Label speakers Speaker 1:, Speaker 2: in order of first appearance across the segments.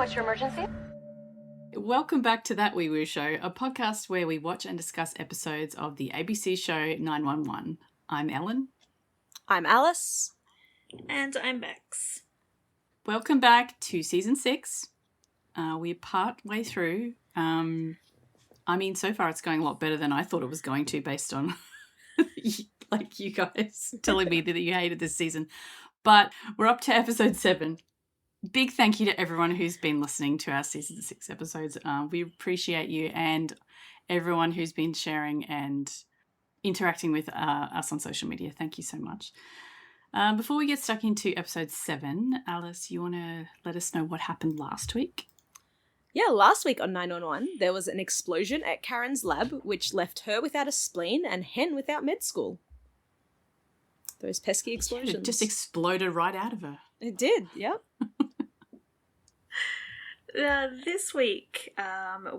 Speaker 1: What's your emergency?
Speaker 2: Welcome back to That Weewoo Show, a podcast where we watch and discuss episodes of the ABC show 911. I'm Ellen.
Speaker 3: I'm Alice.
Speaker 4: And I'm Bex.
Speaker 2: Welcome back to Season 6. We're part way through. So far it's going a lot better than I thought it was going to based on like you guys telling me that you hated this season. But we're up to episode 7. Big thank you to everyone who's been listening to our Season 6 episodes. We appreciate you and everyone who's been sharing and interacting with us on social media. Thank you so much. Before we get stuck into episode 7, Alice, you want to let us know what happened last week?
Speaker 3: Yeah, last week on 911, there was an explosion at Karen's lab, which left her without a spleen and Hen without med school. Those pesky explosions.
Speaker 2: It just exploded right out of her.
Speaker 3: It did, yep.
Speaker 4: This week,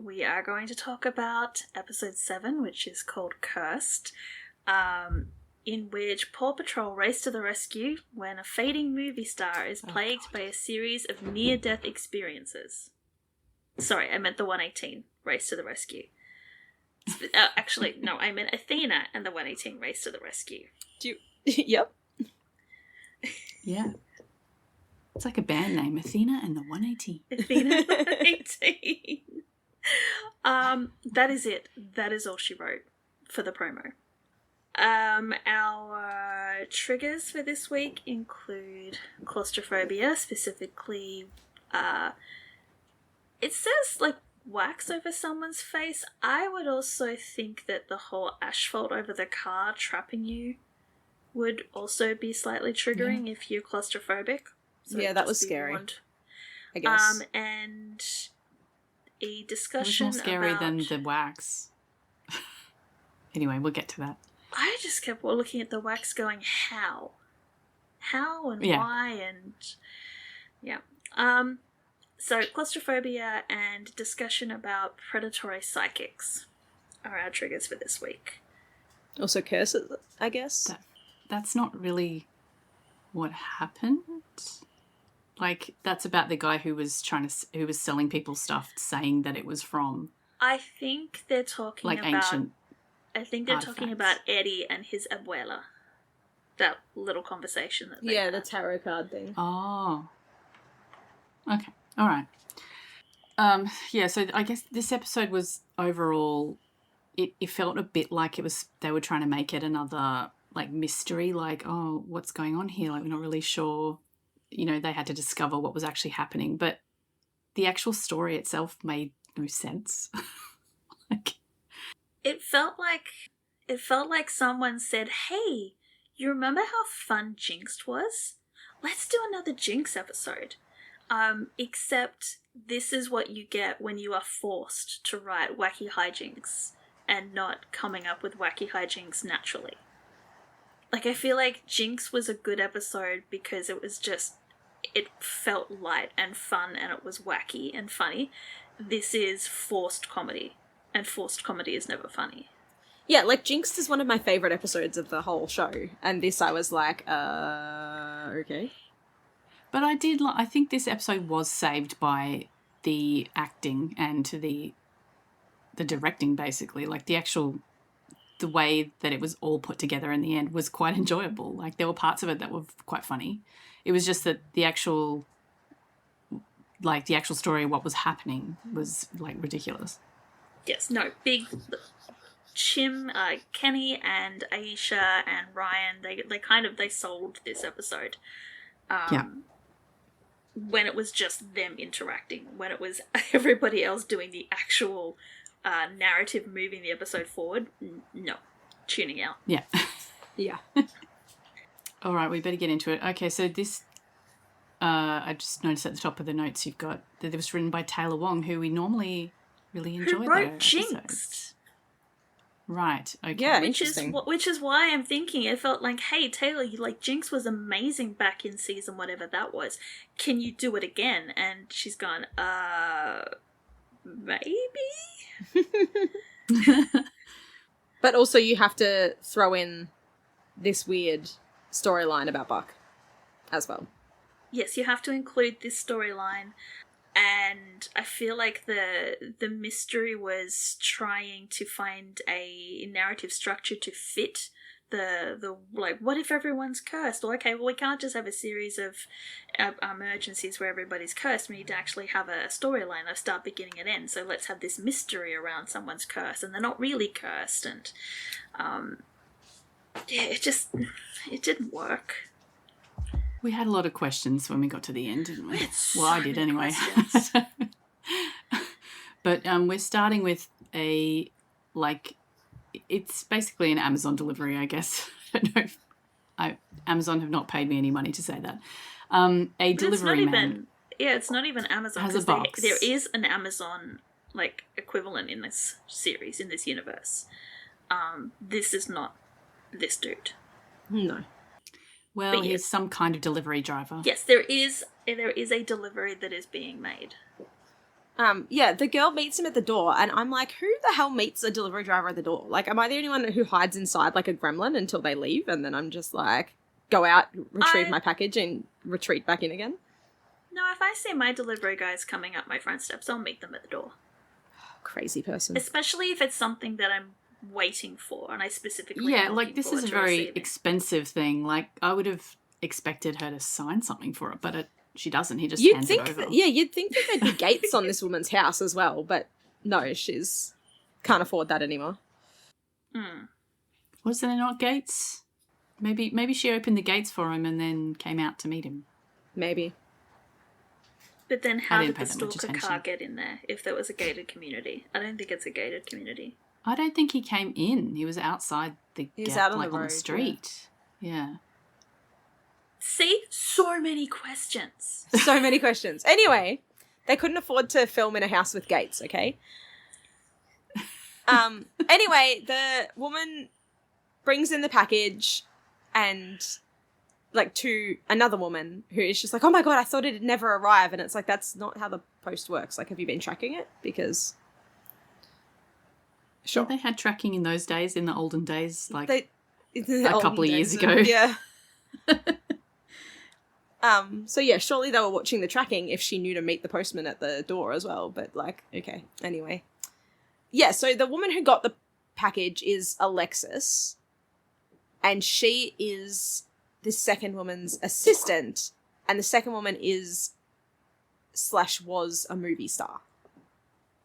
Speaker 4: we are going to talk about episode 7, which is called Cursed, in which Paw Patrol race to the rescue when a fading movie star is plagued by a series of near-death experiences. Sorry, I meant the 118, race to the rescue. Actually, no, I meant Athena and the 118 race to the rescue.
Speaker 3: Yep.
Speaker 2: Yeah. It's like a band name, Athena and the 118.
Speaker 4: Athena and the 118. That is it. That is all she wrote for the promo. Our triggers for this week include claustrophobia, specifically, it says, like, wax over someone's face. I would also think that the whole asphalt over the car trapping you would also be slightly triggering if you're claustrophobic. So
Speaker 3: yeah, that was scary.
Speaker 4: Warned.
Speaker 3: I guess.
Speaker 4: And a discussion
Speaker 2: it was more scary than the wax. Anyway, we'll get to that.
Speaker 4: I just kept looking at the wax going, how? How and why and... Yeah. So, claustrophobia and discussion about predatory psychics are our triggers for this week.
Speaker 3: Also curses, I guess.
Speaker 2: That's not really what happened. Like, that's about the guy who was selling people stuff, saying that it was from.
Speaker 4: I think they're talking
Speaker 2: like
Speaker 4: about
Speaker 2: ancient.
Speaker 4: I think they're
Speaker 2: artifacts.
Speaker 4: talking about Eddie and his abuela. That little conversation that they had.
Speaker 3: the tarot card thing.
Speaker 2: Oh. Okay. All right. So I guess this episode was overall, it felt a bit like they were trying to make it another like mystery, like, oh, what's going on here? Like, we're not really sure. You know, they had to discover what was actually happening, but the actual story itself made no sense.
Speaker 4: It felt like someone said, "Hey, you remember how fun Jinx was? Let's do another Jinx episode." Except this is what you get when you are forced to write wacky hijinks and not coming up with wacky hijinks naturally. Like, I feel like Jinx was a good episode because it felt light and fun and it was wacky and funny. This is forced comedy, and forced comedy is never funny.
Speaker 3: Yeah, like Jinx is one of my favourite episodes of the whole show, and this I was like, okay.
Speaker 2: But I think this episode was saved by the acting and the directing, basically. Like, the way that it was all put together in the end was quite enjoyable. Like, there were parts of it that were quite funny. It was just that the actual story of what was happening was, like, ridiculous.
Speaker 4: Yes, no, big Kenny and Aisha and Ryan, they sold this episode. When it was just them interacting, when it was everybody else doing the actual narrative moving the episode forward, no, tuning out.
Speaker 2: Yeah.
Speaker 3: Yeah.
Speaker 2: All right, we better get into it. Okay, so this, I just noticed at the top of the notes you've got that it was written by Taylor Wong, who we normally really enjoy.
Speaker 4: Who wrote Jinx?
Speaker 2: Right. Okay.
Speaker 3: Yeah,
Speaker 4: which is why I'm thinking it felt like, hey Taylor, Jinx was amazing back in season whatever that was. Can you do it again? And she's gone, maybe.
Speaker 3: But also you have to throw in this weird storyline about Buck as well.
Speaker 4: Yes, you have to include this storyline. and I feel like the mystery was trying to find a narrative structure to fit the like, what if everyone's cursed? Or okay, well, we can't just have a series of emergencies where everybody's cursed. We need to actually have a storyline of start, beginning, and end. So let's have this mystery around someone's cursed, and they're not really cursed. And yeah, it didn't work.
Speaker 2: We had a lot of questions when we got to the end, didn't we?
Speaker 4: So
Speaker 2: Well, I did
Speaker 4: many
Speaker 2: anyway.
Speaker 4: questions.
Speaker 2: But we're starting with it's basically an Amazon delivery, I guess. I don't know if Amazon have not paid me any money to say that. A delivery man.
Speaker 4: It's not even Amazon.
Speaker 2: Has a box.
Speaker 4: There is an Amazon like equivalent in this series, in this universe. This is not this dude.
Speaker 3: No.
Speaker 2: Well, he's some kind of delivery driver.
Speaker 4: Yes, there is a delivery that is being made.
Speaker 3: Yeah, the girl meets him at the door, and I'm like, who the hell meets a delivery driver at the door? Like, am I the only one who hides inside like a gremlin until they leave, and then I'm just like, go out, retrieve my package, and retreat back in again?
Speaker 4: No, if I see my delivery guys coming up my front steps, I'll meet them at the door.
Speaker 3: Crazy person.
Speaker 4: Especially if it's something that I'm waiting for, and I specifically
Speaker 2: this is a very expensive thing. Like, I would have expected her to sign something for it, but she doesn't. He just hands it over.
Speaker 3: You'd think that there'd be gates on this woman's house as well, but no, she's can't afford that anymore.
Speaker 2: Was there not gates? Maybe she opened the gates for him and then came out to meet him.
Speaker 3: Maybe.
Speaker 4: But then how did the stalker car get in there if there was a gated community? I don't think it's a gated community.
Speaker 2: I don't think he came in. He was outside the
Speaker 3: He was out on the
Speaker 2: on
Speaker 3: road,
Speaker 2: the street. Yeah.
Speaker 4: See? So many questions.
Speaker 3: So many questions. Anyway, they couldn't afford to film in a house with gates, okay? Anyway, the woman brings in the package and like to another woman who is just like, oh my god, I thought it'd never arrive. And it's like, that's not how the post works. Like, have you been tracking it? Because sure.
Speaker 2: Yeah, they had tracking in those days, in the olden days, like a
Speaker 3: olden
Speaker 2: couple of years ago.
Speaker 3: Yeah. So yeah, surely they were watching the tracking if she knew to meet the postman at the door as well, but like, okay. Anyway. Yeah, so the woman who got the package is Alexis, and she is this second woman's assistant, and the second woman is / was a movie star.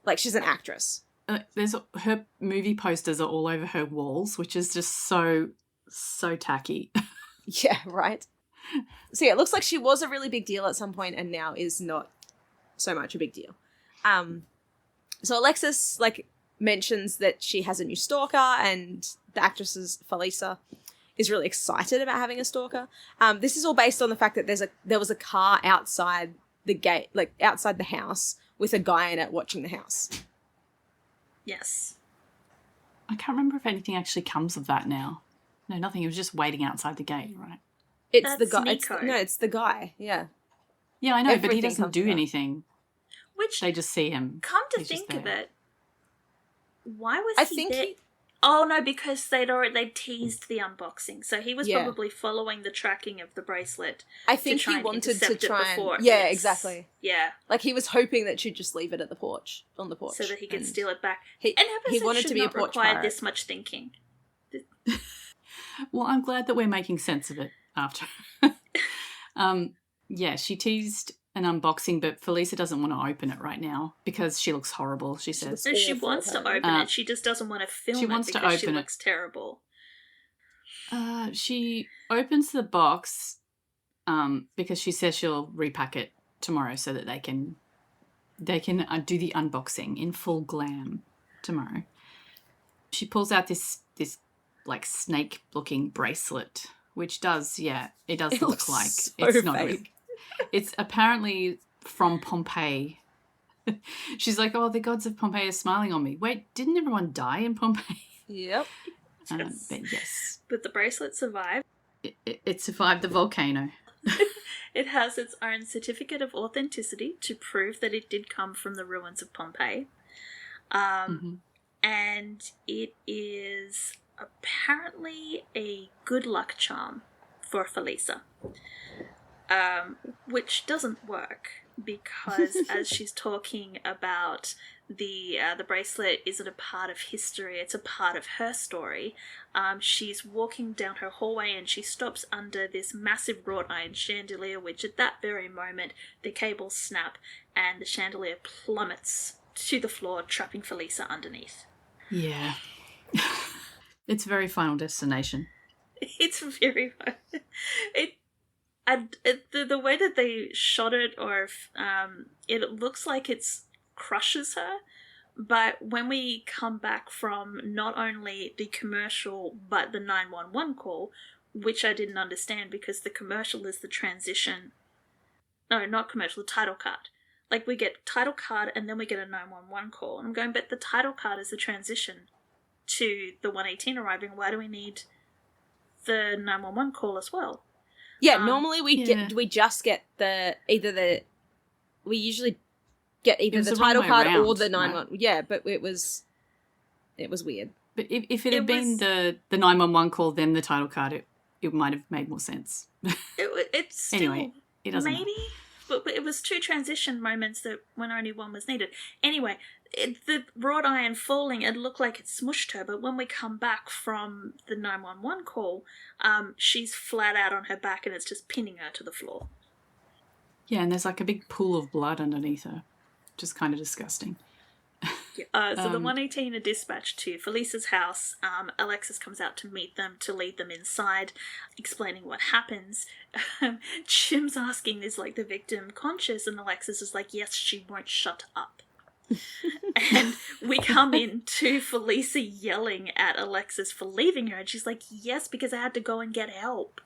Speaker 3: Like, she's an actress.
Speaker 2: Her movie posters are all over her walls, which is just so tacky.
Speaker 3: Yeah, right. So yeah, it looks like she was a really big deal at some point and now is not so much a big deal. So Alexis, like, mentions that she has a new stalker, and the actress's Felisa is really excited about having a stalker. This is all based on the fact that there was a car outside the gate, like outside the house, with a guy in it watching the house.
Speaker 4: Yes.
Speaker 2: I can't remember if anything actually comes of that now. No, nothing. He was just waiting outside the gate, right?
Speaker 3: It's the guy. It's the guy. Yeah.
Speaker 2: Yeah, I know, but he
Speaker 3: Everything
Speaker 2: doesn't
Speaker 3: comes
Speaker 2: do
Speaker 3: to that.
Speaker 2: anything.
Speaker 4: Which,
Speaker 2: They just see him.
Speaker 4: come to
Speaker 2: He's just
Speaker 4: think of
Speaker 2: there.
Speaker 4: it, why was
Speaker 3: I
Speaker 4: he
Speaker 3: think
Speaker 4: there?
Speaker 3: he-
Speaker 4: Oh no, because they'd teased the unboxing, so he was
Speaker 3: Yeah.
Speaker 4: probably following the tracking of the bracelet.
Speaker 3: I think
Speaker 4: try
Speaker 3: he
Speaker 4: and
Speaker 3: wanted to
Speaker 4: intercept it
Speaker 3: try
Speaker 4: before
Speaker 3: and... Yeah,
Speaker 4: it's-
Speaker 3: exactly.
Speaker 4: Yeah,
Speaker 3: Like, he was hoping that she'd just leave it at the porch, on the porch.
Speaker 4: so that he could
Speaker 3: and
Speaker 4: steal it back.
Speaker 3: He,
Speaker 4: An episode
Speaker 3: he wanted
Speaker 4: should
Speaker 3: to be a
Speaker 4: not
Speaker 3: porch
Speaker 4: require
Speaker 3: pirate.
Speaker 4: this much thinking.
Speaker 2: Well, I'm glad that we're making sense of it after. Yeah, she teased an unboxing, but Felisa doesn't want to open it right now because she looks horrible, she says.
Speaker 4: No, she
Speaker 3: awful,
Speaker 4: wants to
Speaker 3: apparently.
Speaker 4: open it. She just doesn't want to film
Speaker 2: she
Speaker 4: it
Speaker 2: wants to
Speaker 4: because she
Speaker 2: open it.
Speaker 4: looks terrible.
Speaker 2: She opens the box because she says she'll repack it tomorrow so that they can do the unboxing in full glam tomorrow. She pulls out this like snake-looking bracelet, which does it does
Speaker 3: It
Speaker 2: look
Speaker 3: looks
Speaker 2: like
Speaker 3: so
Speaker 2: it's not.
Speaker 3: fake.
Speaker 2: It's apparently from Pompeii. She's like, oh, the gods of Pompeii are smiling on me. Wait, didn't everyone die in Pompeii?
Speaker 3: Yep.
Speaker 4: Yes.
Speaker 2: But yes,
Speaker 4: But the bracelet survived.
Speaker 2: it survived the volcano.
Speaker 4: It has its own certificate of authenticity to prove that it did come from the ruins of Pompeii. And it is apparently a good luck charm for Felisa, which doesn't work because as she's talking about the bracelet isn't a part of history, it's a part of her story. She's walking down her hallway and she stops under this massive wrought iron chandelier, which at that very moment the cables snap and the chandelier plummets to the floor, trapping Felisa underneath.
Speaker 2: Yeah. It's very Final Destination.
Speaker 4: It's very the way that they shot it, or it looks like it's crushes her. But when we come back from not only the commercial but the 911 call, which I didn't understand because the commercial is the transition. No, not commercial, the title card. Like, we get title card and then we get a 911 call. And I'm going, but the title card is the transition to the 118 arriving. Why do we need the 911 call as well?
Speaker 3: Yeah, normally we just get we usually get either the title card or the 911. Right? Yeah, but it was weird.
Speaker 2: But if it had been the 911 call, then the title card, it might have made more sense.
Speaker 4: It's still,
Speaker 2: anyway, it doesn't
Speaker 4: maybe, but it was two transition moments that when only one was needed. Anyway, the wrought iron falling, it looked like it smushed her, but when we come back from the 911 call, she's flat out on her back and it's just pinning her to the floor.
Speaker 2: Yeah, and there's like a big pool of blood underneath her, which is kind of disgusting.
Speaker 4: So the 118 are dispatched to Felisa's house. Alexis comes out to meet them, to lead them inside, explaining what happens. Jim's asking, is like the victim conscious? And Alexis is like, yes, she won't shut up. And we come in to Felisa yelling at Alexis for leaving her, and she's like, yes, because I had to go and get help.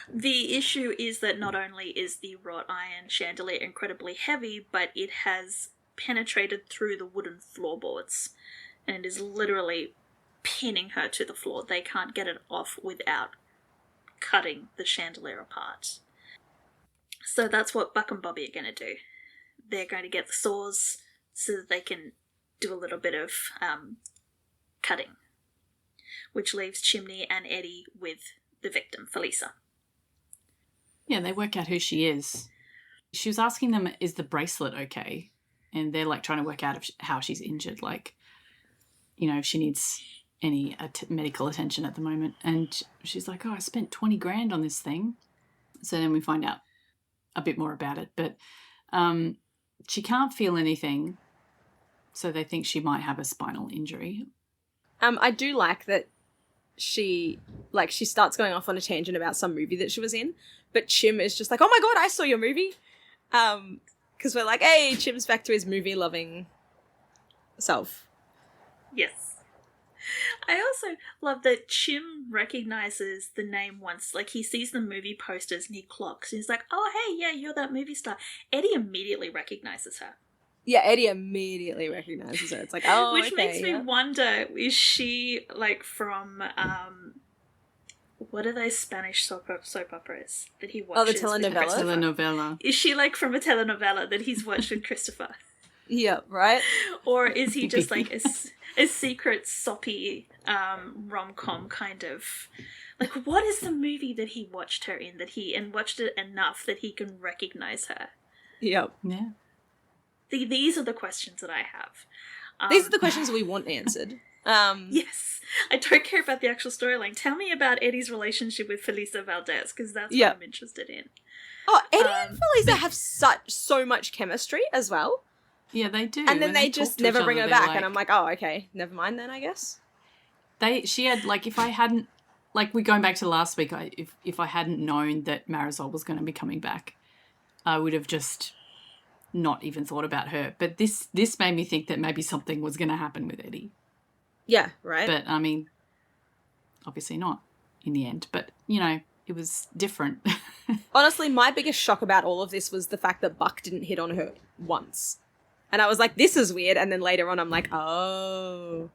Speaker 4: The issue is that not only is the wrought iron chandelier incredibly heavy, but it has penetrated through the wooden floorboards and is literally pinning her to the floor. They can't get it off without cutting the chandelier apart. So that's what Buck and Bobby are going to do. They're going to get the saws so that they can do a little bit of cutting, which leaves Chimney and Eddie with the victim, Felisa.
Speaker 2: Yeah, they work out who she is. She was asking them, is the bracelet okay? And they're like trying to work out how she's injured, like, you know, if she needs any medical attention at the moment. And she's like, oh, I spent 20 grand on this thing. So then we find out a bit more about it. But she can't feel anything, so they think she might have a spinal injury.
Speaker 3: I do like that she starts going off on a tangent about some movie that she was in, but Chim is just like, oh my god, I saw your movie. Because we're like, hey, Chim's back to his movie-loving self.
Speaker 4: Yes. I also love that Chim recognizes the name once. Like, he sees the movie posters and he clocks. And he's like, oh, hey, yeah, you're that movie star. Eddie immediately recognizes her.
Speaker 3: Yeah, Eddie immediately recognizes her. It's like, oh,
Speaker 4: which
Speaker 3: okay,
Speaker 4: makes me wonder, is she, like, from, what are those Spanish soap operas that he watches?
Speaker 3: Oh, the telenovela?
Speaker 2: Telenovela.
Speaker 4: Is she, like, from a telenovela that he's watched with Christopher?
Speaker 3: Yeah, right?
Speaker 4: Or is he just, like, a secret soppy rom-com kind of... Like, what is the movie that he watched her in, and watched it enough that he can recognize her?
Speaker 3: Yep.
Speaker 2: Yeah.
Speaker 4: These are the questions that I have.
Speaker 3: These are the questions we want answered.
Speaker 4: Yes. I don't care about the actual storyline. Tell me about Eddie's relationship with Felisa Valdez, because that's what I'm interested in.
Speaker 3: Oh, Eddie and Felisa have so much chemistry as well.
Speaker 2: Yeah, they do.
Speaker 3: And then they just never bring her back, and I'm like, oh, okay, never mind then, I guess.
Speaker 2: She had, like, if I hadn't, like, we're going back to last week, if I hadn't known that Marisol was going to be coming back, I would have just not even thought about her. But this made me think that maybe something was going to happen with Eddie.
Speaker 3: Yeah, right.
Speaker 2: But, I mean, obviously not in the end. But, you know, it was different.
Speaker 3: Honestly, my biggest shock about all of this was the fact that Buck didn't hit on her once. And I was like, this is weird. And then later on, I'm like, oh,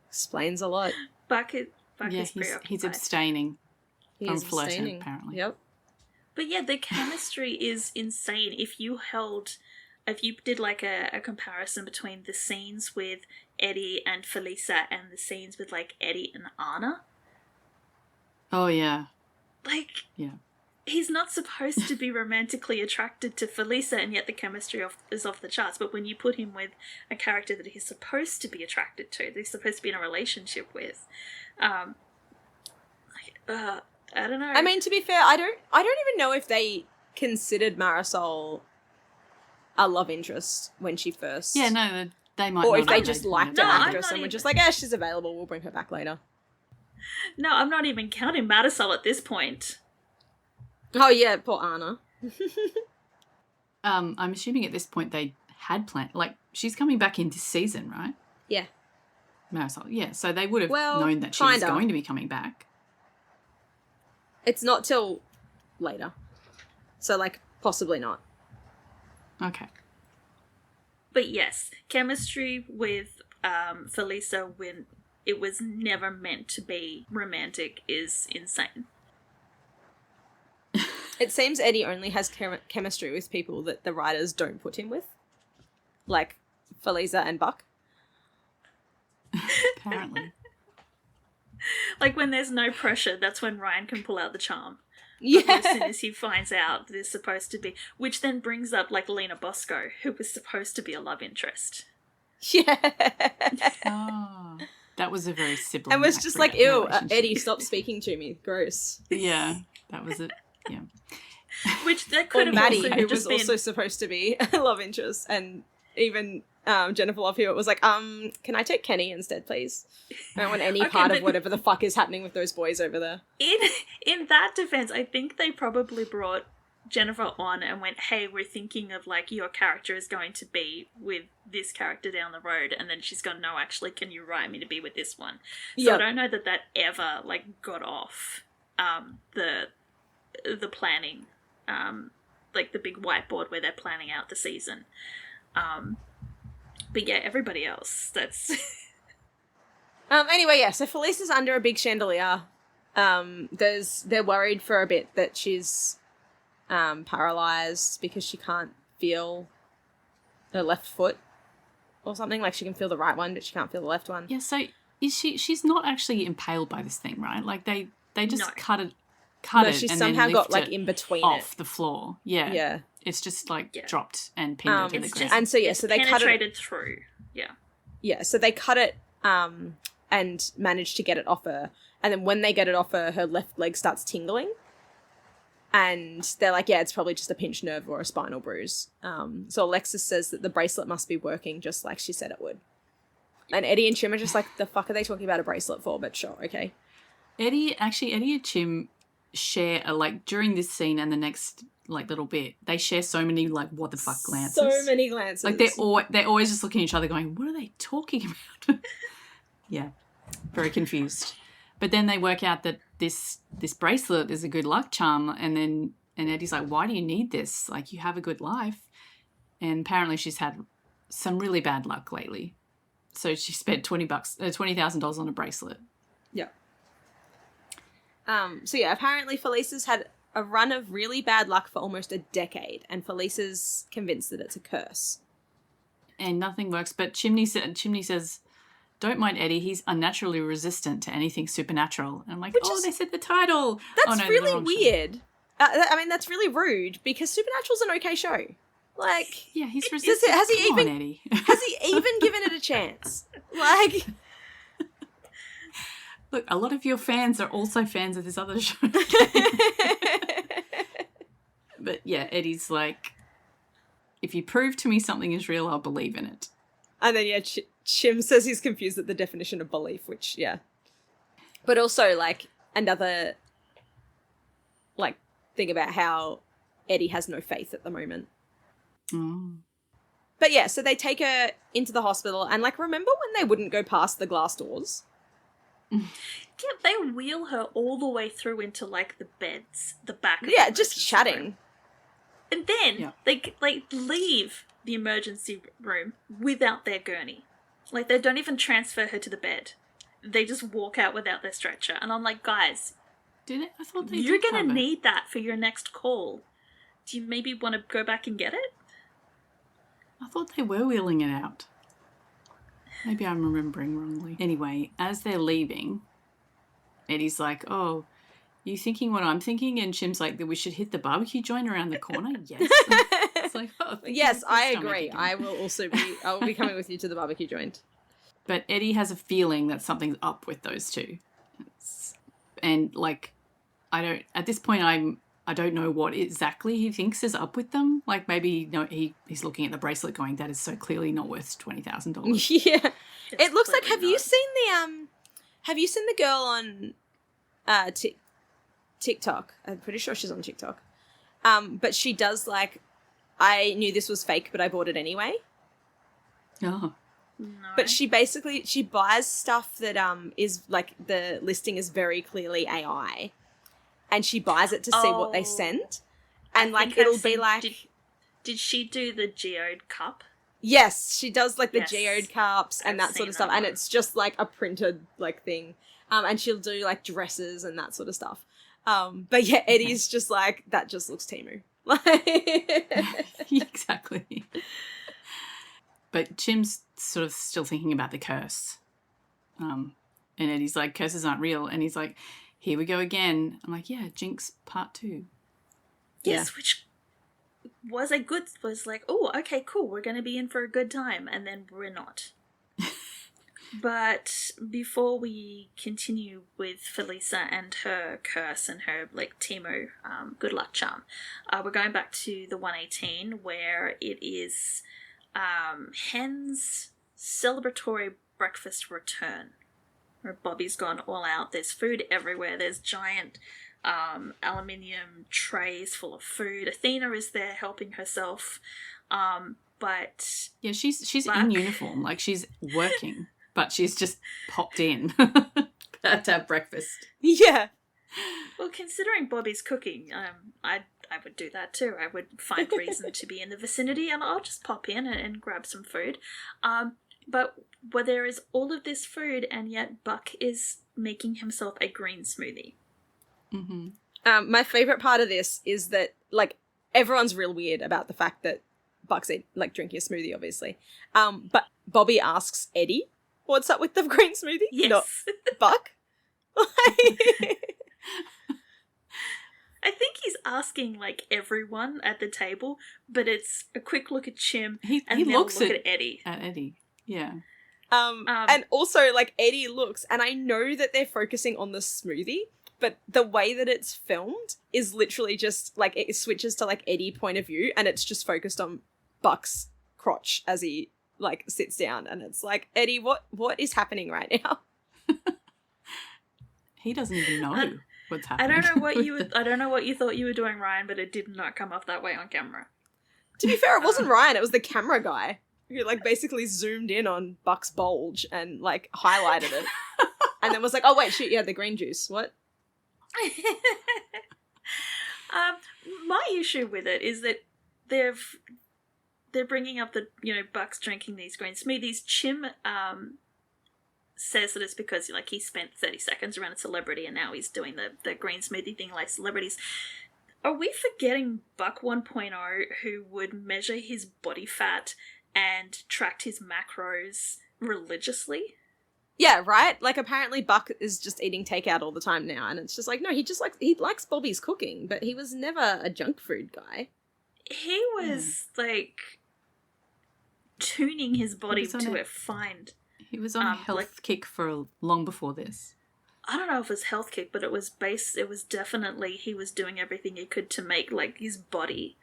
Speaker 3: explains a lot.
Speaker 4: Buck is preoccupied.
Speaker 2: He's abstaining from flirting, apparently.
Speaker 3: Yep.
Speaker 4: But yeah, the chemistry is insane. If you did like a comparison between the scenes with Eddie and Felisa and the scenes with like Eddie and Anna.
Speaker 2: Oh, yeah.
Speaker 4: Like,
Speaker 2: Yeah.
Speaker 4: he's not supposed to be romantically attracted to Felisa, and yet the chemistry is off the charts. But when you put him with a character that he's supposed to be attracted to, that he's supposed to be in a relationship with, I don't know.
Speaker 3: I mean, to be fair, I don't even know if they considered Marisol a love interest when she first.
Speaker 2: Yeah, no, they might.
Speaker 3: Or
Speaker 2: not
Speaker 3: if they
Speaker 2: have.
Speaker 3: just
Speaker 2: They
Speaker 3: liked
Speaker 2: might
Speaker 3: an
Speaker 2: not have.
Speaker 3: actress and were just like, she's available, we'll bring her back later.
Speaker 4: No, I'm not even counting Marisol at this point.
Speaker 3: Oh yeah, poor Anna.
Speaker 2: I'm assuming at this point they had planned. Like, she's coming back in this season, right?
Speaker 3: Yeah.
Speaker 2: Marisol. Yeah, so they would have
Speaker 3: Well,
Speaker 2: known that she was
Speaker 3: kinda.
Speaker 2: going to be coming back.
Speaker 3: It's not till later. So, like, possibly not.
Speaker 2: Okay.
Speaker 4: But yes, chemistry with Felisa when it was never meant to be romantic is insane.
Speaker 3: It seems Eddie only has chemistry with people that the writers don't put him with. Like, Felisa and Buck.
Speaker 2: Apparently.
Speaker 4: Like, when there's no pressure, that's when Ryan can pull out the charm.
Speaker 3: Yeah.
Speaker 4: As soon as he finds out there's supposed to be, which then brings up like Lena Bosco, who was supposed to be a love interest.
Speaker 3: Yeah.
Speaker 2: Oh, that was a very sibling.
Speaker 3: And was just like, ew,
Speaker 2: relationship.
Speaker 3: Eddie, stop speaking to me. Gross.
Speaker 2: Yeah, that was it. Yeah.
Speaker 4: Which that
Speaker 3: Or
Speaker 4: could have
Speaker 3: Maddie,
Speaker 4: also
Speaker 3: who was
Speaker 4: just been.
Speaker 3: also supposed to be a love interest, and even Jennifer Love Hewitt was like, can I take Kenny instead, please? I don't want any
Speaker 4: Okay,
Speaker 3: part of
Speaker 4: but-
Speaker 3: whatever the fuck is happening with those boys over there.
Speaker 4: In that defense, I think they probably brought Jennifer on and went, hey, we're thinking of like your character is going to be with this character down the road, and then she's gone, no, actually, can you write me to be with this one? So
Speaker 3: Yep.
Speaker 4: I don't know that ever like got off the planning, like the big whiteboard where they're planning out the season. But yeah, everybody else, that's
Speaker 3: Anyway, yeah, so Felisa's under a big chandelier. They're worried for a bit that she's paralyzed because she can't feel her left foot or something. Like, she can feel the right one, but she can't feel the left one.
Speaker 2: Yeah, so she's not actually impaled by this thing, right? Like, they just
Speaker 4: No.
Speaker 2: cut it
Speaker 3: No, she's
Speaker 2: and
Speaker 3: somehow
Speaker 2: then
Speaker 3: got,
Speaker 2: lift
Speaker 3: like,
Speaker 2: it
Speaker 3: in between
Speaker 2: off the floor. Yeah.
Speaker 3: Yeah.
Speaker 2: It's just, like,
Speaker 4: Yeah.
Speaker 2: dropped and pinned her to the
Speaker 4: it's
Speaker 2: ground.
Speaker 4: just,
Speaker 3: And so, yeah,
Speaker 4: it's
Speaker 3: so they cut it.
Speaker 4: penetrated through. Yeah.
Speaker 3: Yeah, so they cut it and managed to get it off her. And then when they get it off her, her left leg starts tingling. And they're like, yeah, it's probably just a pinched nerve or a spinal bruise. So Alexis says that the bracelet must be working just like she said it would. And Eddie and Chim are just like, the fuck are they talking about a bracelet for? But sure, okay.
Speaker 2: Eddie and Chim share, like, during this scene and the next, like, little bit, they share so many, like, what the fuck glances.
Speaker 3: So many glances.
Speaker 2: Like, they're always just looking at each other going, what are they talking about? Yeah, very confused. But then they work out that this bracelet is a good luck charm, and Eddie's like, why do you need this? Like, you have a good life. And apparently she's had some really bad luck lately. So she spent $20,000 on a bracelet.
Speaker 3: Yeah. So yeah, apparently Felisa's had a run of really bad luck for almost a decade, and Felisa's convinced that it's a curse.
Speaker 2: And nothing works. But Chimney says, don't mind Eddie, he's unnaturally resistant to anything supernatural. And I'm like, they said the title.
Speaker 3: That's
Speaker 2: they're the
Speaker 3: really
Speaker 2: wrong show.
Speaker 3: weird. I mean, that's really rude because Supernatural's an okay show. Like,
Speaker 2: Yeah, he's resistant.
Speaker 3: has he
Speaker 2: Come on,
Speaker 3: even-
Speaker 2: Eddie.
Speaker 3: has he even given it a chance? Like,
Speaker 2: Look, a lot of your fans are also fans of this other show. But yeah, Eddie's like, if you prove to me something is real, I'll believe in it.
Speaker 3: and then yeah, Chim says he's confused at the definition of belief, which yeah, but also like another like thing about how Eddie has no faith at the moment.
Speaker 2: Oh.
Speaker 3: But yeah, so they take her into the hospital, and like, remember when they wouldn't go past the glass doors?
Speaker 4: Yeah, they wheel her all the way through into like the beds, the back of
Speaker 3: Yeah,
Speaker 4: the
Speaker 3: just
Speaker 4: emergency
Speaker 3: chatting.
Speaker 4: room. And then
Speaker 2: Yeah.
Speaker 4: they like leave the emergency room without their gurney. Like, they don't even transfer her to the bed. They just walk out without their stretcher. And I'm like, guys,
Speaker 2: Did it? I thought they
Speaker 4: you're
Speaker 2: did
Speaker 4: going to
Speaker 2: have it.
Speaker 4: need that for your next call. Do you maybe want to go back and get it?
Speaker 2: I thought they were wheeling it out. Maybe I'm remembering wrongly. Anyway, as they're leaving, Eddie's like, oh, you thinking what I'm thinking? And Chim's like, that we should hit the barbecue joint around the corner? Yes. It's like, oh,
Speaker 3: yes, I
Speaker 2: stomach
Speaker 3: agree.
Speaker 2: again.
Speaker 3: I will be coming with you to the barbecue joint.
Speaker 2: But Eddie has a feeling that something's up with those two. And like, at this point, I don't know what exactly he thinks is up with them. Like maybe he's looking at the bracelet going, that is so clearly not worth $20,000.
Speaker 3: Yeah.
Speaker 4: It's
Speaker 3: It looks like,
Speaker 4: clearly
Speaker 3: have you seen the girl on TikTok? I'm pretty sure she's on TikTok. But she does like, I knew this was fake, but I bought it anyway.
Speaker 2: Oh.
Speaker 4: No.
Speaker 3: But she buys stuff that is like, the listing is very clearly AI, and she buys it to see what they send, and like it'll be like.
Speaker 4: Did she do the geode cup?
Speaker 3: Yes, she does like the
Speaker 4: Yes.
Speaker 3: geode cups and
Speaker 4: I've
Speaker 3: that sort
Speaker 4: seen
Speaker 3: of stuff,
Speaker 4: that
Speaker 3: and
Speaker 4: one.
Speaker 3: it's just like a printed like thing. And she'll do like dresses and that sort of stuff. But yeah, Eddie's just like, that just looks Temu.
Speaker 2: Exactly. But Chim's sort of still thinking about the curse. And Eddie's like, curses aren't real. And he's like, here we go again. I'm like, yeah, Jinx part 2.
Speaker 4: Yes, which was like, oh, okay, cool, we're going to be in for a good time, and then we're not. But before we continue with Felisa and her curse and her, like, Temu good luck charm, we're going back to the 118, where it is Hen's celebratory breakfast return, where Bobby's gone all out. There's food everywhere. There's giant aluminium trays full of food. Athena is there helping herself, but
Speaker 2: Yeah, she's
Speaker 4: Black.
Speaker 2: in uniform. Like, she's working, but she's just popped in to have breakfast.
Speaker 3: Yeah.
Speaker 4: well, considering Bobby's cooking, I would do that too. I would find reason to be in the vicinity, and I'll just pop in and grab some food. But where there is all of this food, and yet Buck is making himself a green smoothie.
Speaker 2: Mm-hmm.
Speaker 3: My favorite part of this is that like everyone's real weird about the fact that Buck's like drinking a smoothie, obviously. But Bobby asks Eddie, "What's up with the green smoothie?"
Speaker 4: Yes.
Speaker 3: Not Buck.
Speaker 4: I think he's asking, like, everyone at the table, but it's a quick look at Chim
Speaker 2: He
Speaker 4: and then
Speaker 2: looks
Speaker 4: a look at Eddie.
Speaker 2: At Eddie. Yeah.
Speaker 3: And also like Eddie looks, and I know that they're focusing on the smoothie, but the way that it's filmed is literally just like it switches to like Eddie point of view, and it's just focused on Buck's crotch as he like sits down, and it's like, Eddie, what is happening right now?
Speaker 2: He doesn't even know what's
Speaker 4: I
Speaker 2: happening.
Speaker 4: don't know what you thought you were doing, Ryan, but it did not come off that way on camera.
Speaker 3: To be fair, it wasn't Ryan, it was the camera guy who like basically zoomed in on Buck's bulge and like highlighted it, and then was like, oh wait, shit, yeah, the green juice. What?
Speaker 4: My issue with it is that they're bringing up the Buck's drinking these green smoothies. Chim says that it's because like he spent 30 seconds around a celebrity and now he's doing the green smoothie thing like celebrities. Are we forgetting Buck 1.0, who would measure his body fat and tracked his macros religiously?
Speaker 3: Yeah, right? Like, apparently Buck is just eating takeout all the time now, and it's just like, no, he likes Bobby's cooking, but he was never a junk food guy.
Speaker 4: He was, like, tuning his body to a fine...
Speaker 2: He was on a health kick for long before this.
Speaker 4: I don't know if it was health kick, but it was definitely, he was doing everything he could to make, like, his body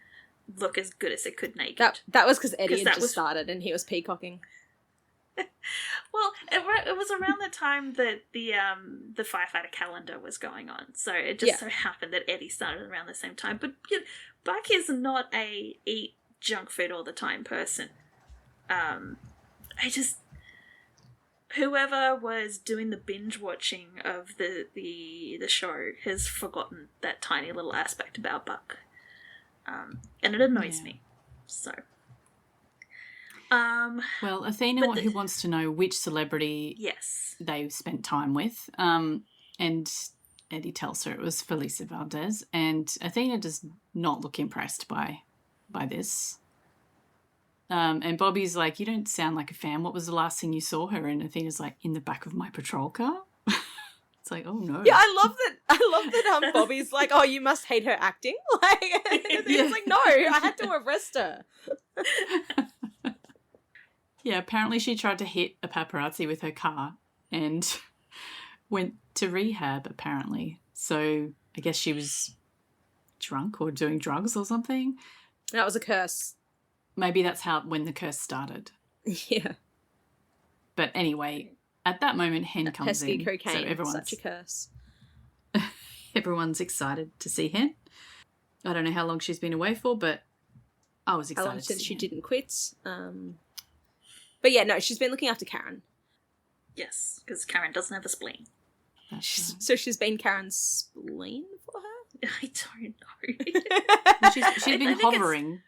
Speaker 4: look as good as it could naked.
Speaker 3: That was because Eddie had just started and he was peacocking.
Speaker 4: Well, it was around the time that the firefighter calendar was going on, so it just so happened that Eddie started around the same time. But Buck is not a eat junk food all the time person. Whoever was doing the binge watching of the show has forgotten that tiny little aspect about Buck, and it annoys me. So.
Speaker 2: Well, Athena who wants to know which celebrity they spent time with, and Eddie tells her it was Felisa Valdez, and Athena does not look impressed by this. And Bobby's like, you don't sound like a fan. What was the last thing you saw her? And Athena's like, in the back of my patrol car. It's like, oh no.
Speaker 3: Yeah, I love that Bobby's like, oh, you must hate her acting. Like, it's like, no, I had to arrest her.
Speaker 2: Yeah, apparently she tried to hit a paparazzi with her car and went to rehab, apparently. So I guess she was drunk or doing drugs or something.
Speaker 3: That was a curse.
Speaker 2: Maybe that's when the curse started.
Speaker 3: Yeah.
Speaker 2: But anyway, at that moment, Hen comes
Speaker 3: pesky
Speaker 2: in.
Speaker 3: cocaine,
Speaker 2: So everyone's
Speaker 3: such a curse.
Speaker 2: Everyone's excited to see Hen. I don't know how long she's been away for, but I was excited.
Speaker 3: How long since she didn't quit. But yeah, no, she's been looking after Karen.
Speaker 4: Yes, because Karen doesn't have a spleen.
Speaker 3: So she's been Karen's spleen for her?
Speaker 4: I don't know.
Speaker 2: She's been hovering.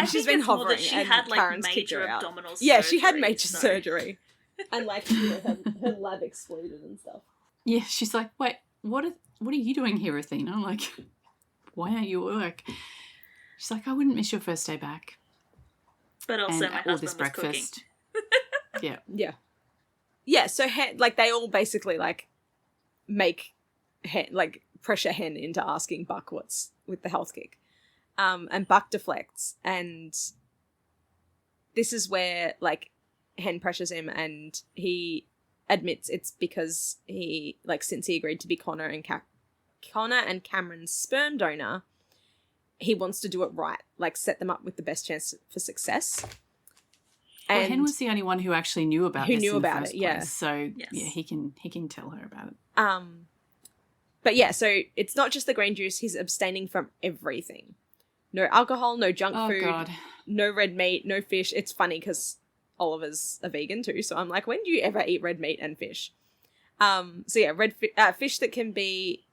Speaker 3: She's been hovering.
Speaker 4: She
Speaker 3: and
Speaker 4: had like
Speaker 3: Karen's kicked
Speaker 4: major
Speaker 3: her out.
Speaker 4: abdominal
Speaker 3: Yeah,
Speaker 4: surgery.
Speaker 3: she had major surgery. And like, you know, her lab exploded and stuff.
Speaker 2: Yeah, she's like, wait, what are you doing here, Athena? I'm like, why aren't you at work? She's like, I wouldn't miss your first day back.
Speaker 4: But also
Speaker 2: and
Speaker 4: my
Speaker 2: all
Speaker 4: husband
Speaker 2: this
Speaker 4: was
Speaker 2: breakfast. Yeah.
Speaker 3: Yeah. Yeah, so like they all basically like make Hen, like pressure Hen into asking Buck what's with the health kick. And Buck deflects, and this is where like Hen pressures him, and he admits it's because he, like, since he agreed to be Connor and Cameron's sperm donor, he wants to do it right, like set them up with the best chance for success.
Speaker 2: Well,
Speaker 3: And
Speaker 2: Hen was the only one who actually knew about this in the first place,
Speaker 3: yeah.
Speaker 2: So
Speaker 4: Yes.
Speaker 2: yeah, he can tell her about it.
Speaker 3: But yeah, so it's not just the green juice, he's abstaining from everything. No alcohol, no junk
Speaker 2: Oh
Speaker 3: food,
Speaker 2: God.
Speaker 3: no red meat, no fish. It's funny because Oliver's a vegan too, so I'm like, when do you ever eat red meat and fish? So yeah, fish that could be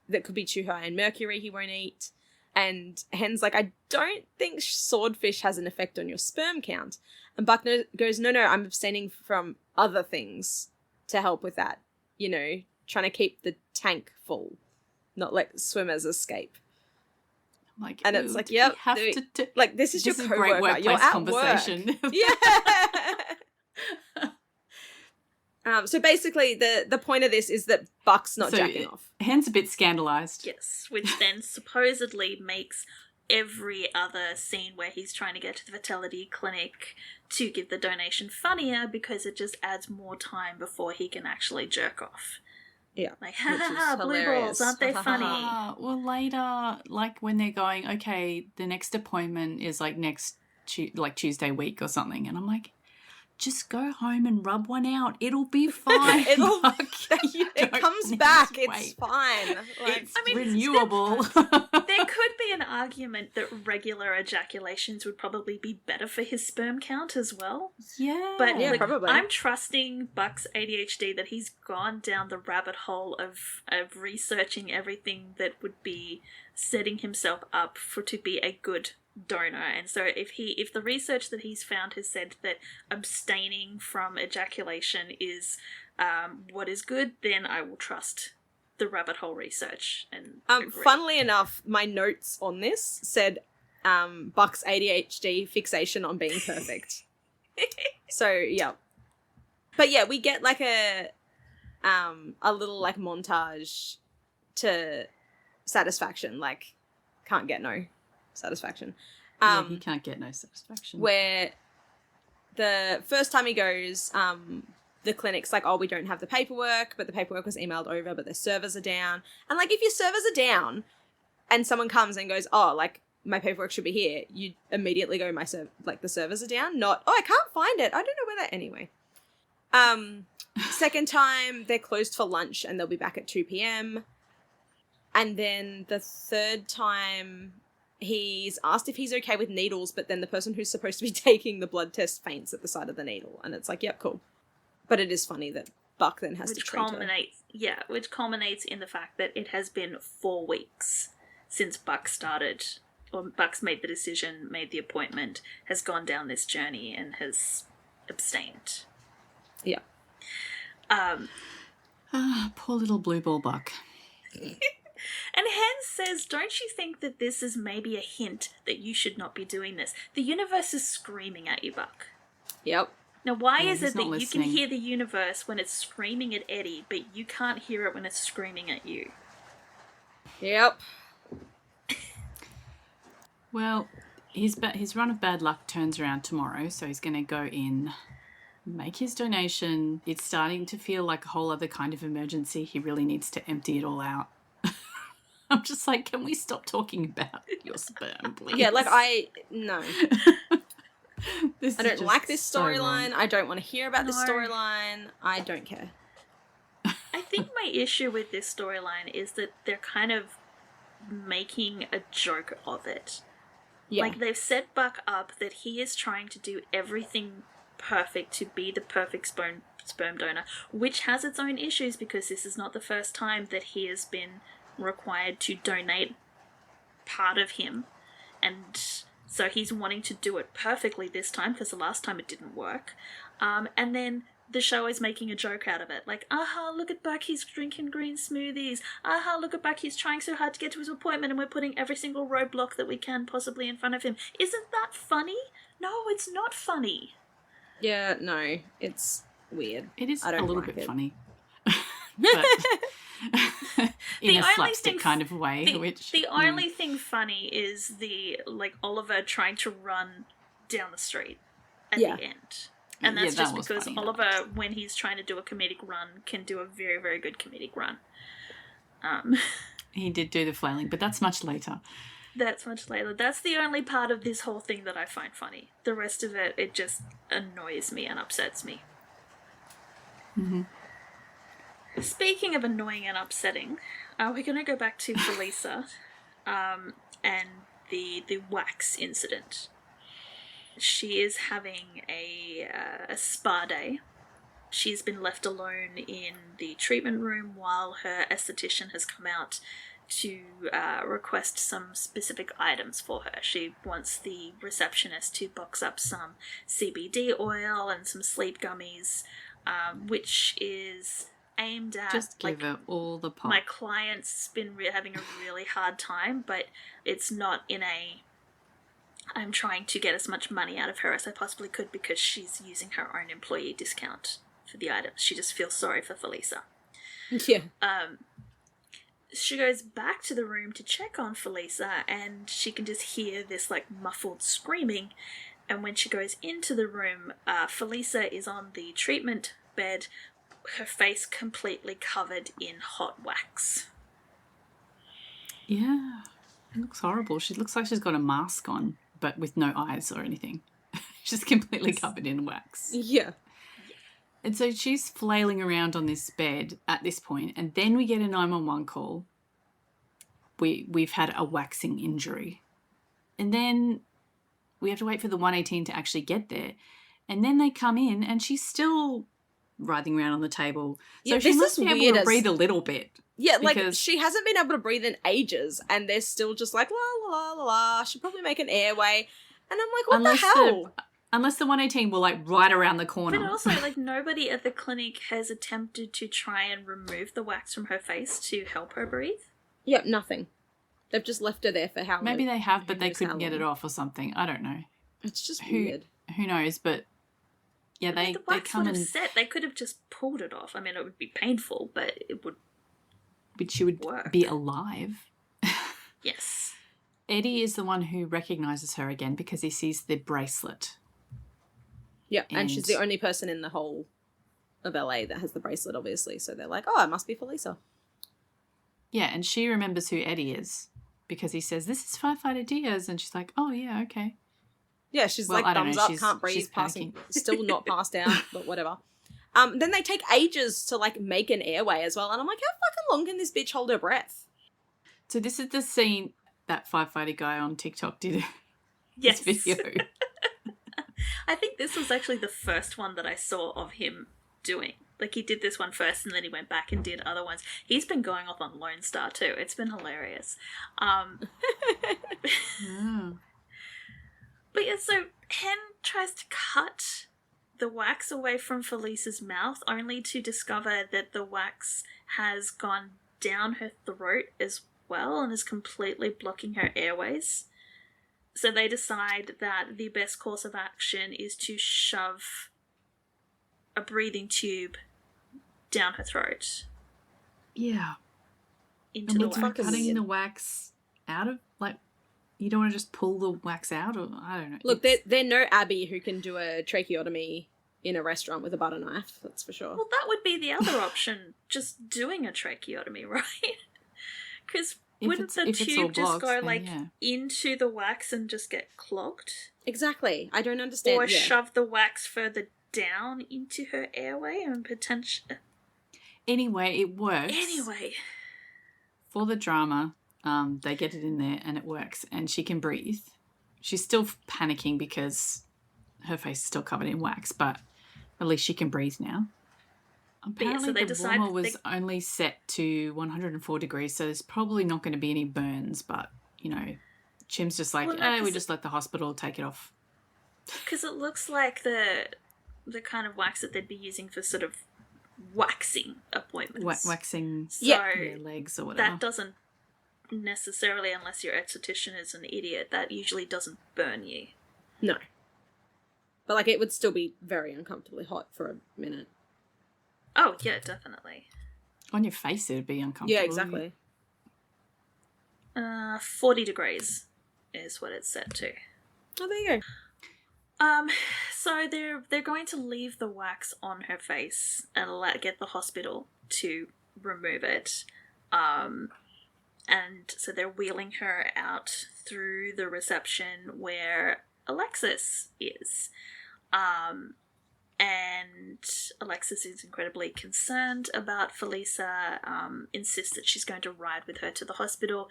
Speaker 3: too high in mercury he won't eat. And Hen's like, I don't think swordfish has an effect on your sperm count. And Buck goes, no, I'm abstaining from other things to help with that. You know, trying to keep the tank full, not let swimmers escape.
Speaker 2: I'm like,
Speaker 3: And it's like, yep, like this is your
Speaker 2: a great
Speaker 3: co-worker.
Speaker 2: workplace
Speaker 3: You're at
Speaker 2: conversation.
Speaker 3: work. Yeah. So basically, the point of this is that Buck's not jacking off.
Speaker 2: Hen's a bit scandalised.
Speaker 4: Yes, which then supposedly makes every other scene where he's trying to get to the fertility clinic to give the donation funnier, because it just adds more time before he can actually jerk off.
Speaker 3: Yeah.
Speaker 4: Like, ha ha ha, blue balls, aren't they funny?
Speaker 2: Well, later, like when they're going, okay, the next appointment is like next Tuesday week or something, and I'm like, just go home and rub one out. It'll be fine.
Speaker 3: It comes back. It's fine. Like,
Speaker 2: It's renewable.
Speaker 4: There could be an argument that regular ejaculations would probably be better for his sperm count as well.
Speaker 2: Yeah.
Speaker 4: But
Speaker 3: yeah, probably.
Speaker 4: I'm trusting Buck's ADHD that he's gone down the rabbit hole of researching everything that would be setting himself up to be a good donor. And so if the research that he's found has said that abstaining from ejaculation is what is good, then I will trust the rabbit hole research and agree.
Speaker 3: Funnily enough, my notes on this said Buck's ADHD fixation on being perfect. So yeah, but yeah, we get like a little like montage to satisfaction, like can't get no satisfaction.
Speaker 2: Yeah, he can't get no satisfaction.
Speaker 3: Where the first time he goes, the clinic's like, oh, we don't have the paperwork, but the paperwork was emailed over, but the servers are down. And like, if your servers are down and someone comes and goes, oh, like my paperwork should be here, you immediately go, the servers are down, not, oh, I can't find it. I don't know where that, anyway. Second time, they're closed for lunch and they'll be back at 2 p.m. And then the third time, he's asked if he's okay with needles, but then the person who's supposed to be taking the blood test faints at the sight of the needle. And it's like, yep, cool. But it is funny that Buck then has to treat her.
Speaker 4: Which culminates in the fact that it has been 4 weeks since Buck's made the decision, made the appointment, has gone down this journey and has abstained.
Speaker 3: Yeah.
Speaker 2: Poor little blue ball Buck.
Speaker 4: And Hen says, don't you think that this is maybe a hint that you should not be doing this? The universe is screaming at you, Buck.
Speaker 3: Yep.
Speaker 4: Now, why
Speaker 2: Yeah,
Speaker 4: is
Speaker 2: he's
Speaker 4: it that
Speaker 2: not
Speaker 4: you can
Speaker 2: listening.
Speaker 4: hear the universe when it's screaming at Eddie, but you can't hear it when it's screaming at you?
Speaker 3: Yep.
Speaker 2: Well, his run of bad luck turns around tomorrow, so he's going to go in, make his donation. It's starting to feel like a whole other kind of emergency. He really needs to empty it all out. I'm just like, can we stop talking about your sperm, please?
Speaker 3: Yeah, like no. I don't like this storyline. I don't want to hear about this storyline. I don't care.
Speaker 4: I think my issue with this storyline is that they're kind of making a joke of it.
Speaker 3: Yeah.
Speaker 4: Like, they've set Buck up that he is trying to do everything perfect to be the perfect sperm donor, which has its own issues because this is not the first time that he has been required to donate part of him. And so he's wanting to do it perfectly this time because the last time it didn't work. And then the show is making a joke out of it. Like, aha, look at Buck, he's drinking green smoothies. Aha, look at Buck, he's trying so hard to get to his appointment and we're putting every single roadblock that we can possibly in front of him. Isn't that funny? No, it's not funny.
Speaker 3: Yeah, no, it's weird.
Speaker 2: It is
Speaker 3: I don't
Speaker 2: a little
Speaker 3: like
Speaker 2: bit
Speaker 3: it.
Speaker 2: funny. But in a slapstick kind of way.
Speaker 4: The only thing funny is like Oliver trying to run down the street at the end. And that's just because Oliver, when he's trying to do a comedic run, can do a very, very good comedic run.
Speaker 2: He did do the flailing, but that's much later.
Speaker 4: That's much later. That's the only part of this whole thing that I find funny. The rest of it, it just annoys me and upsets me.
Speaker 2: Mm-hmm.
Speaker 4: Speaking of annoying and upsetting, we're going to go back to Felisa and the wax incident. She is having a spa day. She's been left alone in the treatment room while her esthetician has come out to request some specific items for her. She wants the receptionist to box up some CBD oil and some sleep gummies, which is aimed at...
Speaker 2: Just give her all the pop.
Speaker 4: My client's been having a really hard time, but it's not in a... I'm trying to get as much money out of her as I possibly could because she's using her own employee discount for the items. She just feels sorry for Felisa.
Speaker 3: Yeah.
Speaker 4: She goes back to the room to check on Felisa and she can just hear this like muffled screaming. And when she goes into the room, Felisa is on the treatment bed, her face completely covered in hot wax.
Speaker 2: Yeah. It looks horrible. She looks like she's got a mask on, but with no eyes or anything. She's completely covered in wax.
Speaker 3: Yeah.
Speaker 2: And so she's flailing around on this bed at this point, and then we get a 911 call. We've had a waxing injury. And then we have to wait for the 118 to actually get there. And then they come in, and she's still writhing around on the table. So she must be able to breathe a little bit.
Speaker 3: Yeah, like, she hasn't been able to breathe in ages, and they're still just like, la, la, la, la, she'll probably make an airway. And I'm like, what the hell?
Speaker 2: Unless the 118 were, like, right around the corner.
Speaker 4: But also, like, nobody at the clinic has attempted to try and remove the wax from her face to help her breathe?
Speaker 3: Yep, nothing. They've just left her there for how long?
Speaker 2: Maybe they have, but they couldn't get it off or something. I don't know.
Speaker 3: It's just weird.
Speaker 2: Who knows, but... Yeah, they come and...
Speaker 4: They could have just pulled it off. I mean, it would be painful, but it would...
Speaker 2: But she would be alive.
Speaker 4: Yes.
Speaker 2: Eddie is the one who recognises her again because he sees the bracelet.
Speaker 3: Yeah, and she's the only person in the whole of LA that has the bracelet, obviously. So they're like, oh, it must be Felisa.
Speaker 2: Yeah, and she remembers who Eddie is because he says, this is Firefighter Diaz. And she's like, oh, yeah, okay.
Speaker 3: Yeah, she's like, thumbs up, can't breathe, passing, still not passed out, but whatever. Then they take ages to, like, make an airway as well. And I'm like, how fucking long can this bitch hold her breath?
Speaker 2: So this is the scene that firefighter guy on TikTok did
Speaker 4: this
Speaker 2: video.
Speaker 4: I think this was actually the first one that I saw of him doing. Like, he did this one first and then he went back and did other ones. He's been going off on Lone Star too. It's been hilarious. But yeah, so Hen tries to cut the wax away from Felisa's mouth only to discover that the wax has gone down her throat as well and is completely blocking her airways. So they decide that the best course of action is to shove a breathing tube down her throat
Speaker 2: Yeah.
Speaker 4: into
Speaker 2: And
Speaker 4: the
Speaker 2: with her
Speaker 4: wax.
Speaker 2: cutting the wax out of, like, you don't want to just pull the wax out, or I don't know.
Speaker 3: Look, they're no Abby who can do a tracheotomy in a restaurant with a butter knife, that's for sure.
Speaker 4: Well, that would be the other option, just doing a tracheotomy, right? Because wouldn't the
Speaker 2: if it's all
Speaker 4: tube just
Speaker 2: blocked,
Speaker 4: go,
Speaker 2: then
Speaker 4: like,
Speaker 2: yeah.
Speaker 4: into the wax and just get clogged?
Speaker 3: Exactly. I don't understand.
Speaker 4: Or shove the wax further down into her airway and potentially...
Speaker 2: Anyway, it works.
Speaker 4: Anyway.
Speaker 2: For the drama, they get it in there and it works, and she can breathe. She's still panicking because her face is still covered in wax, but at least she can breathe now. Apparently,
Speaker 4: so they
Speaker 2: the
Speaker 4: decide
Speaker 2: warmer was only set to 104 degrees, so there's probably not going to be any burns, but, you know, Chim's just like, we just let the hospital take it off.
Speaker 4: Because it looks like the kind of wax that they'd be using for sort of waxing appointments.
Speaker 2: Waxing
Speaker 4: their
Speaker 2: legs or whatever.
Speaker 4: That doesn't necessarily, unless your esthetician is an idiot, that usually doesn't burn you.
Speaker 3: No. But, like, it would still be very uncomfortably hot for a minute.
Speaker 4: Oh, yeah, definitely.
Speaker 2: On your face, it would be uncomfortable.
Speaker 3: Yeah, exactly.
Speaker 4: 40 degrees is what it's set to.
Speaker 3: Oh, there you go.
Speaker 4: So they're going to leave the wax on her face and get the hospital to remove it. And so they're wheeling her out through the reception where Alexis is. And Alexis is incredibly concerned about Felisa, insists that she's going to ride with her to the hospital.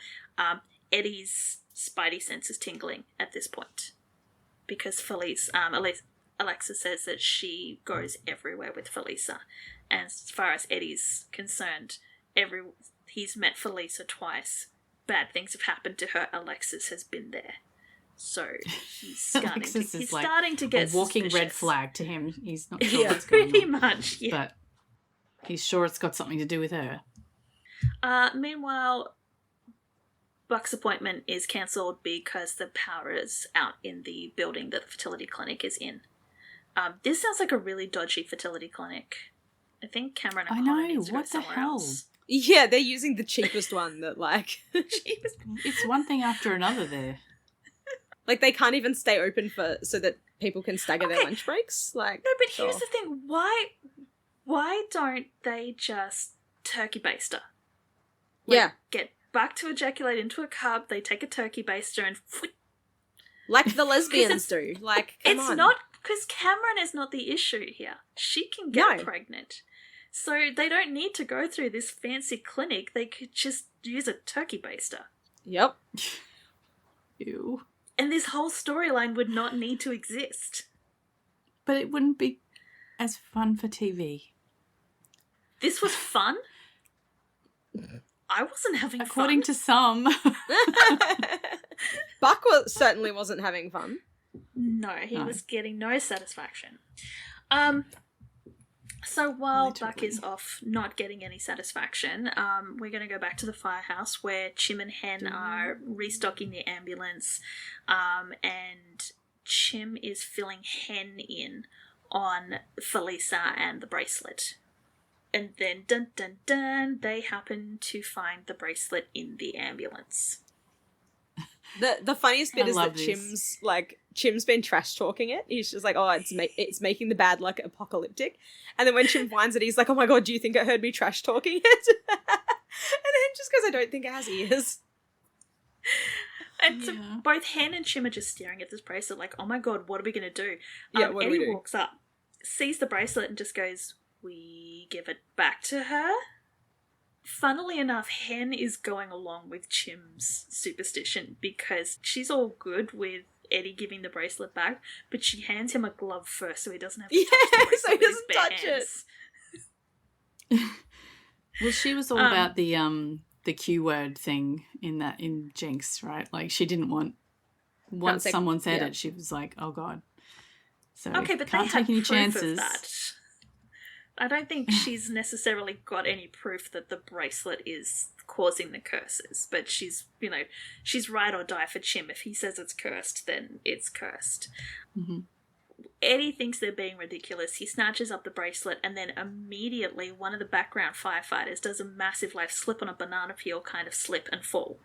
Speaker 4: Eddie's spidey sense is tingling at this point because Alexis says that she goes everywhere with Felisa. And as far as Eddie's concerned, he's met Felisa twice. Bad things have happened to her. Alexis has been there. So he's starting to get
Speaker 2: a walking
Speaker 4: suspicious.
Speaker 2: red flag to him. He's not sure what's going
Speaker 4: pretty
Speaker 2: on.
Speaker 4: much, yeah.
Speaker 2: But he's sure it's got something to do with her.
Speaker 4: Meanwhile, Buck's appointment is cancelled because the power is out in the building that the fertility clinic is in. This sounds like a really dodgy fertility clinic. I think Cameron and Connor needs to go somewhere else.
Speaker 3: Yeah, they're using the cheapest one that, like...
Speaker 2: It's one thing after another there.
Speaker 3: Like, they can't even stay open so that people can stagger their lunch breaks. Like,
Speaker 4: no, but here's the thing: why don't they just turkey baster? Get back to ejaculate into a cup. They take a turkey baster and
Speaker 3: like the lesbians do. Like, come on.
Speaker 4: It's not because Cameron is not the issue here. She can get pregnant, so they don't need to go through this fancy clinic. They could just use a turkey baster.
Speaker 3: Yep.
Speaker 2: Ew.
Speaker 4: And this whole storyline would not need to exist.
Speaker 2: But it wouldn't be as fun for TV.
Speaker 4: This was fun? I wasn't having
Speaker 2: According
Speaker 4: fun.
Speaker 2: to some.
Speaker 3: Buck certainly wasn't having fun.
Speaker 4: No, he was getting no satisfaction. So while Buck is off not getting any satisfaction, we're going to go back to the firehouse where Chim and Hen are restocking the ambulance, and Chim is filling Hen in on Felisa and the bracelet. And then, dun dun dun, they happen to find the bracelet in the ambulance.
Speaker 3: The funniest bit is that
Speaker 2: this.
Speaker 3: Chim's been trash talking it. He's just like, oh, it's making the bad luck apocalyptic. And then when Chim finds it, he's like, oh my god, do you think it heard me trash talking it? And then just goes, I don't think it has ears.
Speaker 4: And so both Hen and Chim are just staring at this bracelet like, oh my god, what are we going to do?
Speaker 3: What do we
Speaker 4: Eddie
Speaker 3: do?
Speaker 4: walks up, sees the bracelet and just goes, we give it back to her? Funnily enough, Hen is going along with Chim's superstition because she's all good with Eddie giving the bracelet back, but she hands him a glove first so he doesn't have to touch the bracelet
Speaker 3: so he
Speaker 4: with his
Speaker 3: doesn't
Speaker 4: bare
Speaker 3: touch
Speaker 4: hands.
Speaker 2: Well, she was all about the Q word thing in Jinx, right? Like, she didn't want... Once someone said it, she was like, oh god. So
Speaker 4: Okay, but
Speaker 2: can't
Speaker 4: they had
Speaker 2: take any
Speaker 4: proof
Speaker 2: chances.
Speaker 4: of that. I don't think she's necessarily got any proof that the bracelet is causing the curses, but she's ride or die for Chim. If he says it's cursed, then it's cursed.
Speaker 2: Mm-hmm.
Speaker 4: Eddie thinks they're being ridiculous. He snatches up the bracelet, and then immediately one of the background firefighters does a massive, like, slip on a banana peel kind of slip and fall.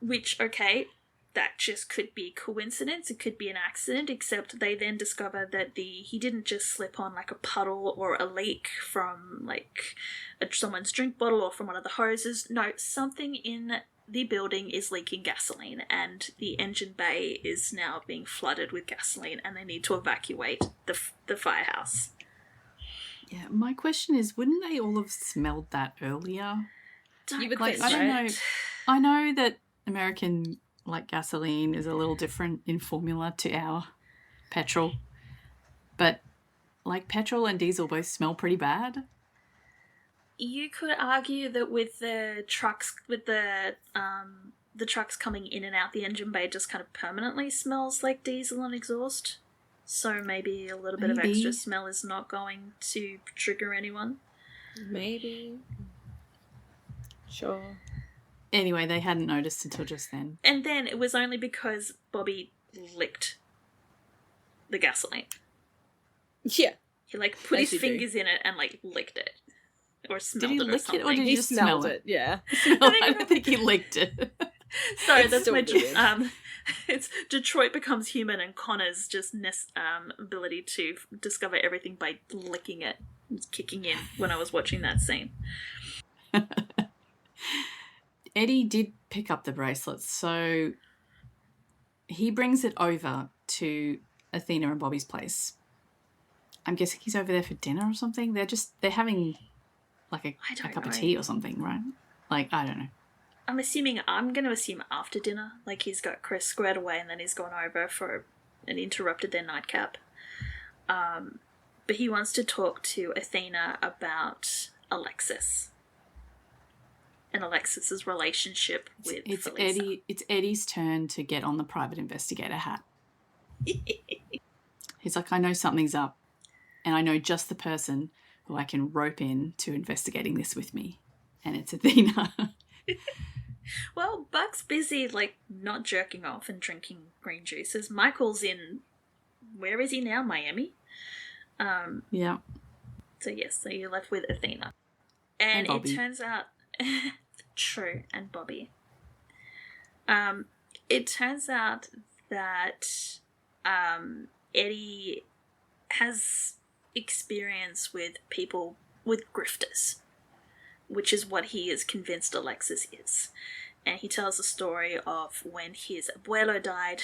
Speaker 4: Which, okay, that just could be coincidence. It could be an accident, except they then discover that he didn't just slip on, like, a puddle or a leak from, like, someone's drink bottle or from one of the hoses. No, something in the building is leaking gasoline, and the engine bay is now being flooded with gasoline, and they need to evacuate the firehouse.
Speaker 2: Yeah, my question is, wouldn't they all have smelled that earlier?
Speaker 3: You would
Speaker 2: Like,
Speaker 3: think,
Speaker 2: I don't
Speaker 3: right?
Speaker 2: know. I know that American, like, gasoline is a little different in formula to our petrol, but, like, petrol and diesel both smell pretty bad.
Speaker 4: You could argue that with the trucks, the trucks coming in and out the engine bay just kind of permanently smells like diesel and exhaust. So maybe a little bit of extra smell is not going to trigger anyone.
Speaker 3: Maybe. Sure.
Speaker 2: Anyway, they hadn't noticed until just then.
Speaker 4: And then it was only because Bobby licked the gasoline.
Speaker 3: Yeah.
Speaker 4: He, like, put
Speaker 3: As
Speaker 4: his
Speaker 3: you do.
Speaker 4: fingers in it and, like, licked it. Or smelled
Speaker 2: Did he
Speaker 4: it or
Speaker 2: lick
Speaker 4: something.
Speaker 2: it or did
Speaker 3: He
Speaker 2: he just smell
Speaker 3: smelled it, yeah.
Speaker 2: No, I don't think he licked it.
Speaker 4: Sorry,
Speaker 3: It's
Speaker 4: that's
Speaker 3: still
Speaker 4: my
Speaker 3: weird.
Speaker 4: it's Detroit Becomes Human, and Connor's just ability to discover everything by licking it was kicking in when I was watching that scene.
Speaker 2: Eddie did pick up the bracelets, so he brings it over to Athena and Bobby's place. I'm guessing he's over there for dinner or something. They're having, like, a cup of tea or something, right? Like, I don't know.
Speaker 4: I'm going to assume after dinner, like he's got Chris squared away and then he's gone over and interrupted their nightcap. But he wants to talk to Athena about Alexis and Alexis's relationship with Felisa.
Speaker 2: It's Eddie's turn to get on the private investigator hat. He's like, I know something's up, and I know just the person who I can rope in to investigating this with me, and it's Athena.
Speaker 4: Well, Buck's busy, like, not jerking off and drinking green juices. Michael's in, where is he now? Miami?
Speaker 2: Yeah.
Speaker 4: So yes, so you're left with Athena. And it turns out, true, and Bobby. It turns out that Eddie has experience with people, with grifters, which is what he is convinced Alexis is. And he tells a story of when his abuelo died.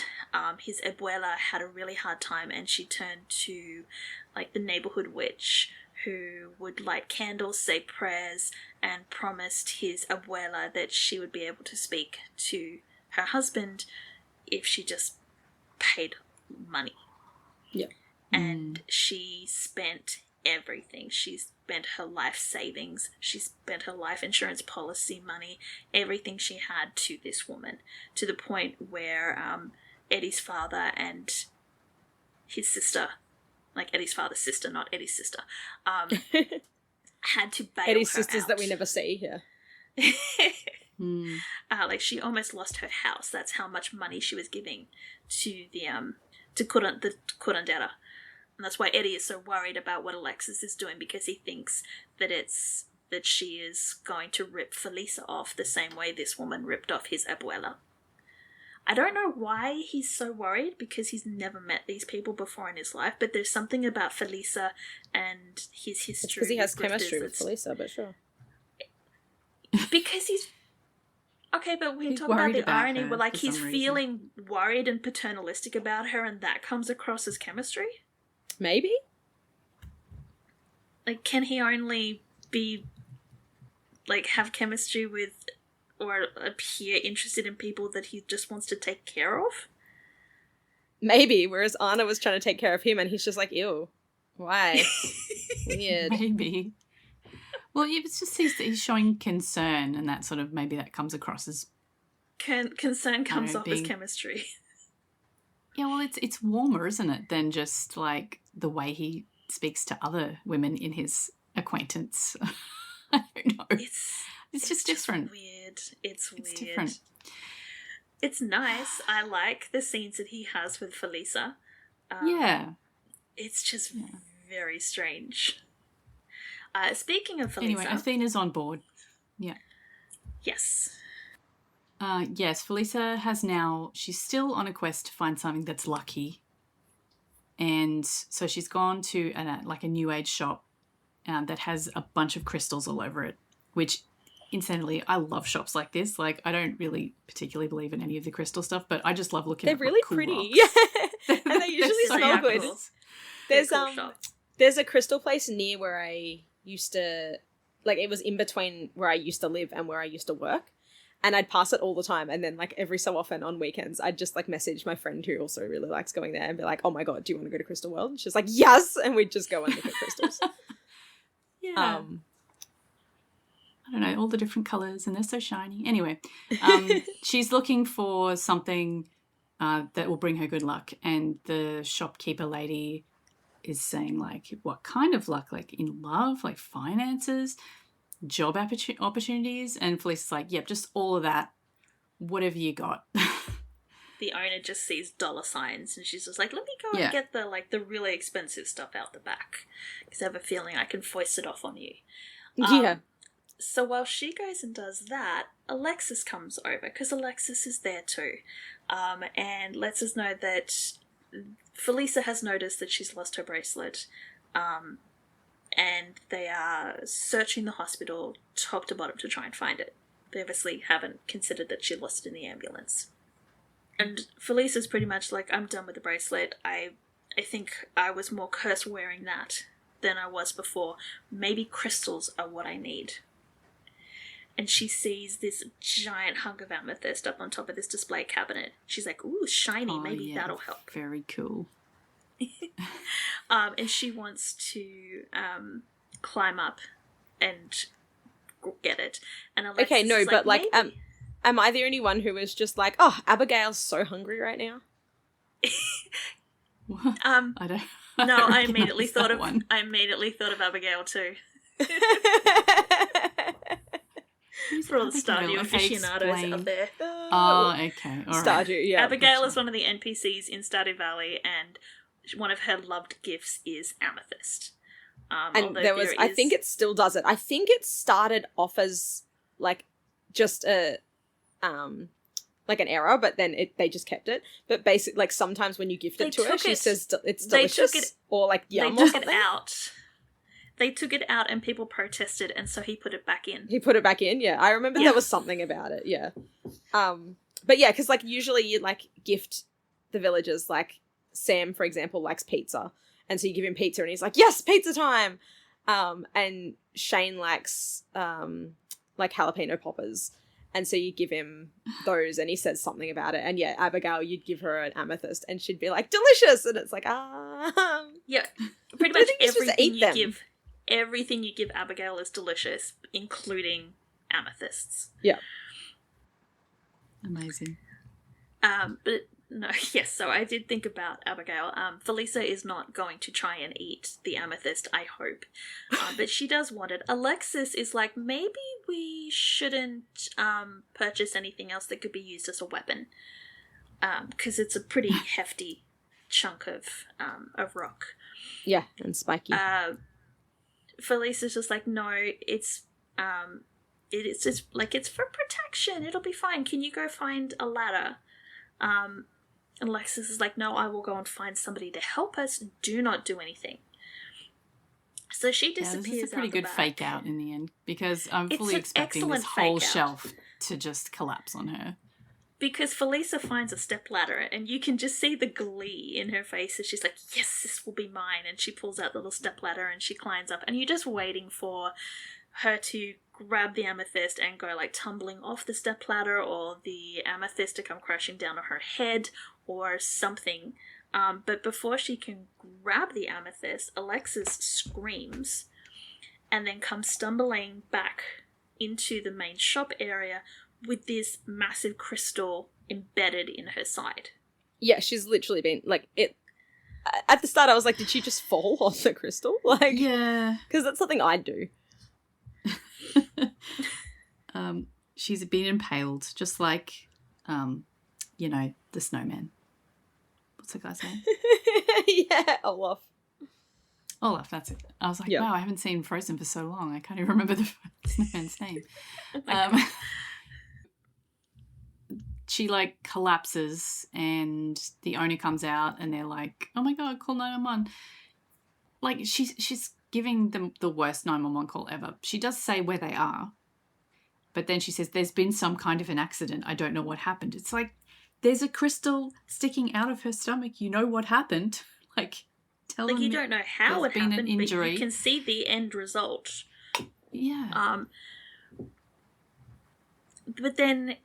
Speaker 4: His abuela had a really hard time, and she turned to, like, the neighborhood witch, who would light candles, say prayers, and promised his abuela that she would be able to speak to her husband if she just paid money.
Speaker 3: Yeah.
Speaker 4: And she spent everything. She spent her life savings. She spent her life insurance policy money, everything she had to this woman, to the point where Eddie's father and his sister, like Eddie's father's sister, not Eddie's sister, had to bail
Speaker 3: Eddie's
Speaker 4: her
Speaker 3: sisters
Speaker 4: out.
Speaker 3: that we never see here.
Speaker 4: Like, she almost lost her house. That's how much money she was giving to the curandera. And that's why Eddie is so worried about what Alexis is doing, because he thinks that she is going to rip Felisa off the same way this woman ripped off his abuela. I don't know why he's so worried, because he's never met these people before in his life, but there's something about Felisa and his history.
Speaker 3: Because he has chemistry with Felisa, but sure.
Speaker 4: Because he's... Okay, but we
Speaker 2: He's
Speaker 4: talk about
Speaker 2: worried
Speaker 4: the
Speaker 2: about
Speaker 4: irony
Speaker 2: her
Speaker 4: where, like,
Speaker 2: for
Speaker 4: he's
Speaker 2: some reason.
Speaker 4: feeling worried and paternalistic about her, and that comes across as chemistry?
Speaker 3: Maybe?
Speaker 4: Like, can he only be, like, have chemistry with, or appear interested in people that he just wants to take care of?
Speaker 3: Maybe, whereas Anna was trying to take care of him and he's just like, ew. Why? Weird.
Speaker 2: Maybe. Well, it's just he's showing concern, and that sort of, maybe that comes across as...
Speaker 4: Concern comes off as
Speaker 2: being-
Speaker 4: chemistry.
Speaker 2: Yeah, well, it's warmer, isn't it, than just, like, the way he speaks to other women in his acquaintance. I don't know. It's just different.
Speaker 4: Weird. It's weird.
Speaker 2: It's different.
Speaker 4: It's nice. I like the scenes that he has with Felisa.
Speaker 2: Yeah.
Speaker 4: It's just very strange. Speaking of Felisa...
Speaker 2: Anyway, Athena's on board. Yeah.
Speaker 4: Yes.
Speaker 2: Yes, Felisa has now... She's still on a quest to find something that's lucky. And so she's gone to a New Age shop that has a bunch of crystals all over it, which... Incidentally, I love shops like this. Like, I don't really particularly believe in any of the crystal stuff, but I just love looking at
Speaker 3: really
Speaker 2: cool
Speaker 3: pretty.
Speaker 2: rocks.
Speaker 3: Yeah. And they usually smell good.
Speaker 4: Cool.
Speaker 3: There's a crystal place near where I used to, like, it was in between where I used to live and where I used to work. And I'd pass it all the time. And then, like, every so often on weekends, I'd just, like, message my friend who also really likes going there and be like, oh my God, do you want to go to Crystal World? And she's like, yes! And we'd just go and look at crystals.
Speaker 2: Yeah. I don't know, all the different colours, and they're so shiny. Anyway, she's looking for something that will bring her good luck, and the shopkeeper lady is saying, like, what kind of luck? Like, in love? Like, finances? Job opportunities? And Felicia's like, yep, just all of that. Whatever you got.
Speaker 4: The owner just sees dollar signs, and she's just like, let me go and get the really expensive stuff out the back, because I have a feeling I can foist it off on you.
Speaker 3: Yeah.
Speaker 4: So while she goes and does that, Alexis comes over, because Alexis is there too, and lets us know that Felisa has noticed that she's lost her bracelet, and they are searching the hospital top to bottom to try and find it. They obviously haven't considered that she lost it in the ambulance. And Felisa's pretty much like, I'm done with the bracelet. I think I was more cursed wearing that than I was before. Maybe crystals are what I need. And she sees this giant hunk of amethyst up on top of this display cabinet. She's like, ooh, shiny, maybe that'll help.
Speaker 2: Very cool.
Speaker 4: And she wants to climb up and get it. And Alexis
Speaker 3: okay, no,
Speaker 4: is
Speaker 3: but like,
Speaker 4: maybe.
Speaker 3: Am I the only one who is just like, oh, Abigail's so hungry right now?
Speaker 2: I don't.
Speaker 4: No, I immediately thought of
Speaker 2: one.
Speaker 4: Abigail too. For all the Stardew aficionados out there.
Speaker 2: Oh, okay. All right.
Speaker 3: Stardew, yeah.
Speaker 4: Abigail is one of the NPCs in Stardew Valley, and one of her loved gifts is amethyst.
Speaker 3: And there was, I think it still does it. I think it started off as like just a, like an error, but then they just kept it. But basically, like sometimes when you gift it to her, she says it's delicious or like yum or something.
Speaker 4: They took it out. They took it out and people protested, and so he put it back in.
Speaker 3: He put it back in, yeah. I remember there was something about it, yeah. But yeah, because like usually you like gift the villagers, like Sam, for example, likes pizza. And so you give him pizza and he's like, yes, pizza time! And Shane likes like jalapeno poppers. And so you give him those and he says something about it. And yeah, Abigail, you'd give her an amethyst and she'd be like, delicious! And it's like,
Speaker 4: Yeah, pretty much everything you give Abigail is delicious, including amethysts.
Speaker 3: Yeah.
Speaker 2: Amazing.
Speaker 4: But no, yes, so I did think about Abigail. Felisa is not going to try and eat the amethyst, I hope. But she does want it. Alexis is like, maybe we shouldn't purchase anything else that could be used as a weapon. Because it's a pretty hefty chunk of rock.
Speaker 3: Yeah, and spiky.
Speaker 4: Felisa's just like, no, it's just like, it's for protection. It'll be fine. Can you go find a ladder? And Alexis is like, no, I will go and find somebody to help us. Do not do anything. So she disappears.
Speaker 2: This is a pretty good fake out in the end, because I'm fully expecting this whole shelf to just collapse on her.
Speaker 4: Because Felisa finds a stepladder, and you can just see the glee in her face as she's like, yes, this will be mine. And she pulls out the little stepladder and she climbs up, and you're just waiting for her to grab the amethyst and go like tumbling off the stepladder, or the amethyst to come crashing down on her head or something. But before she can grab the amethyst, Alexis screams and then comes stumbling back into the main shop area with this massive crystal embedded in her side.
Speaker 3: Yeah, she's literally been like it. At the start, I was like, did she just fall on the crystal? Like,
Speaker 2: yeah,
Speaker 3: because that's something I'd do.
Speaker 2: She's been impaled, just like, the snowman. What's the guy's name?
Speaker 3: Yeah, Olaf.
Speaker 2: Olaf, that's it. I was like,
Speaker 3: Yeah.
Speaker 2: wow, I haven't seen Frozen for so long. I can't even remember the snowman's name.
Speaker 4: Oh my God.
Speaker 2: She like collapses and the owner comes out and they're like, oh my God, call 911. Like she's giving them the worst 911 call ever. She does say where they are, but then she says there's been some kind of an accident. I don't know what happened. It's like there's a crystal sticking out of her stomach. You know what happened. Like tell
Speaker 4: Like,
Speaker 2: them
Speaker 4: you don't know how
Speaker 2: there's
Speaker 4: it
Speaker 2: been an
Speaker 4: happened, but
Speaker 2: injury.
Speaker 4: you can see the end result.
Speaker 2: Yeah.
Speaker 4: But then,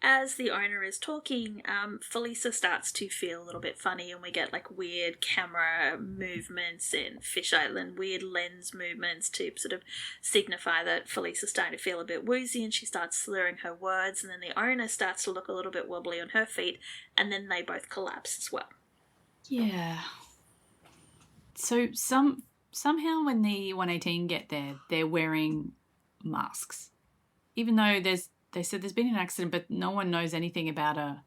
Speaker 4: as the owner is talking, Felisa starts to feel a little bit funny, and we get like weird camera movements and Fish Island, weird lens movements to sort of signify that Felisa's starting to feel a bit woozy, and she starts slurring her words, and then the owner starts to look a little bit wobbly on her feet, and then they both collapse as well.
Speaker 2: Yeah. So somehow when the 118 get there, they're wearing masks. Even though they said there's been an accident, but no one knows anything about a...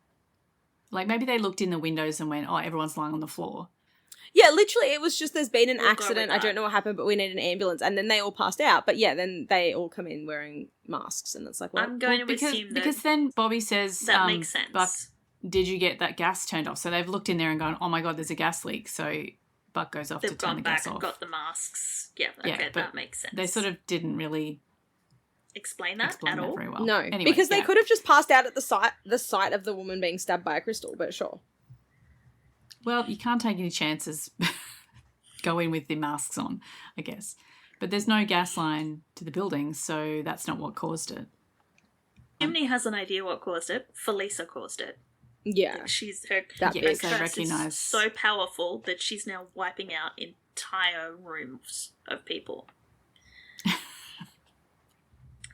Speaker 2: Like, maybe they looked in the windows and went, oh, everyone's lying on the floor.
Speaker 3: Yeah, literally, it was just there's been an
Speaker 4: We'll go
Speaker 3: accident.
Speaker 4: with
Speaker 3: I don't
Speaker 4: that.
Speaker 3: know what happened, but we need an ambulance. And then they all passed out. But yeah, then they all come in wearing masks. And it's like, what?
Speaker 4: I'm going to
Speaker 2: because,
Speaker 4: assume that
Speaker 2: because then Bobby says,
Speaker 4: that makes sense.
Speaker 2: Buck, did you get that gas turned off? So they've looked in there and gone, oh my God, there's a gas leak. So Buck goes off
Speaker 4: They've
Speaker 2: to turn the
Speaker 4: gone back
Speaker 2: gas
Speaker 4: and
Speaker 2: off.
Speaker 4: got the masks. Yeah, okay,
Speaker 2: but
Speaker 4: that makes sense.
Speaker 2: They sort of didn't really
Speaker 4: explain that
Speaker 2: explain
Speaker 4: at
Speaker 2: that
Speaker 4: all.
Speaker 2: very well.
Speaker 3: No,
Speaker 2: Anyway,
Speaker 3: because they
Speaker 2: yeah.
Speaker 3: could have just passed out at the sight of the woman being stabbed by a crystal, but sure.
Speaker 2: Well, you can't take any chances. Go in with the masks on, I guess. But there's no gas line to the building, so that's not what caused it.
Speaker 4: Chimney has an idea what caused it. Felisa caused it.
Speaker 3: Yeah.
Speaker 4: She's her
Speaker 3: That
Speaker 2: Yes,
Speaker 3: big.
Speaker 2: they
Speaker 4: curse
Speaker 2: recognise.
Speaker 4: is so powerful that she's now wiping out entire rooms of people.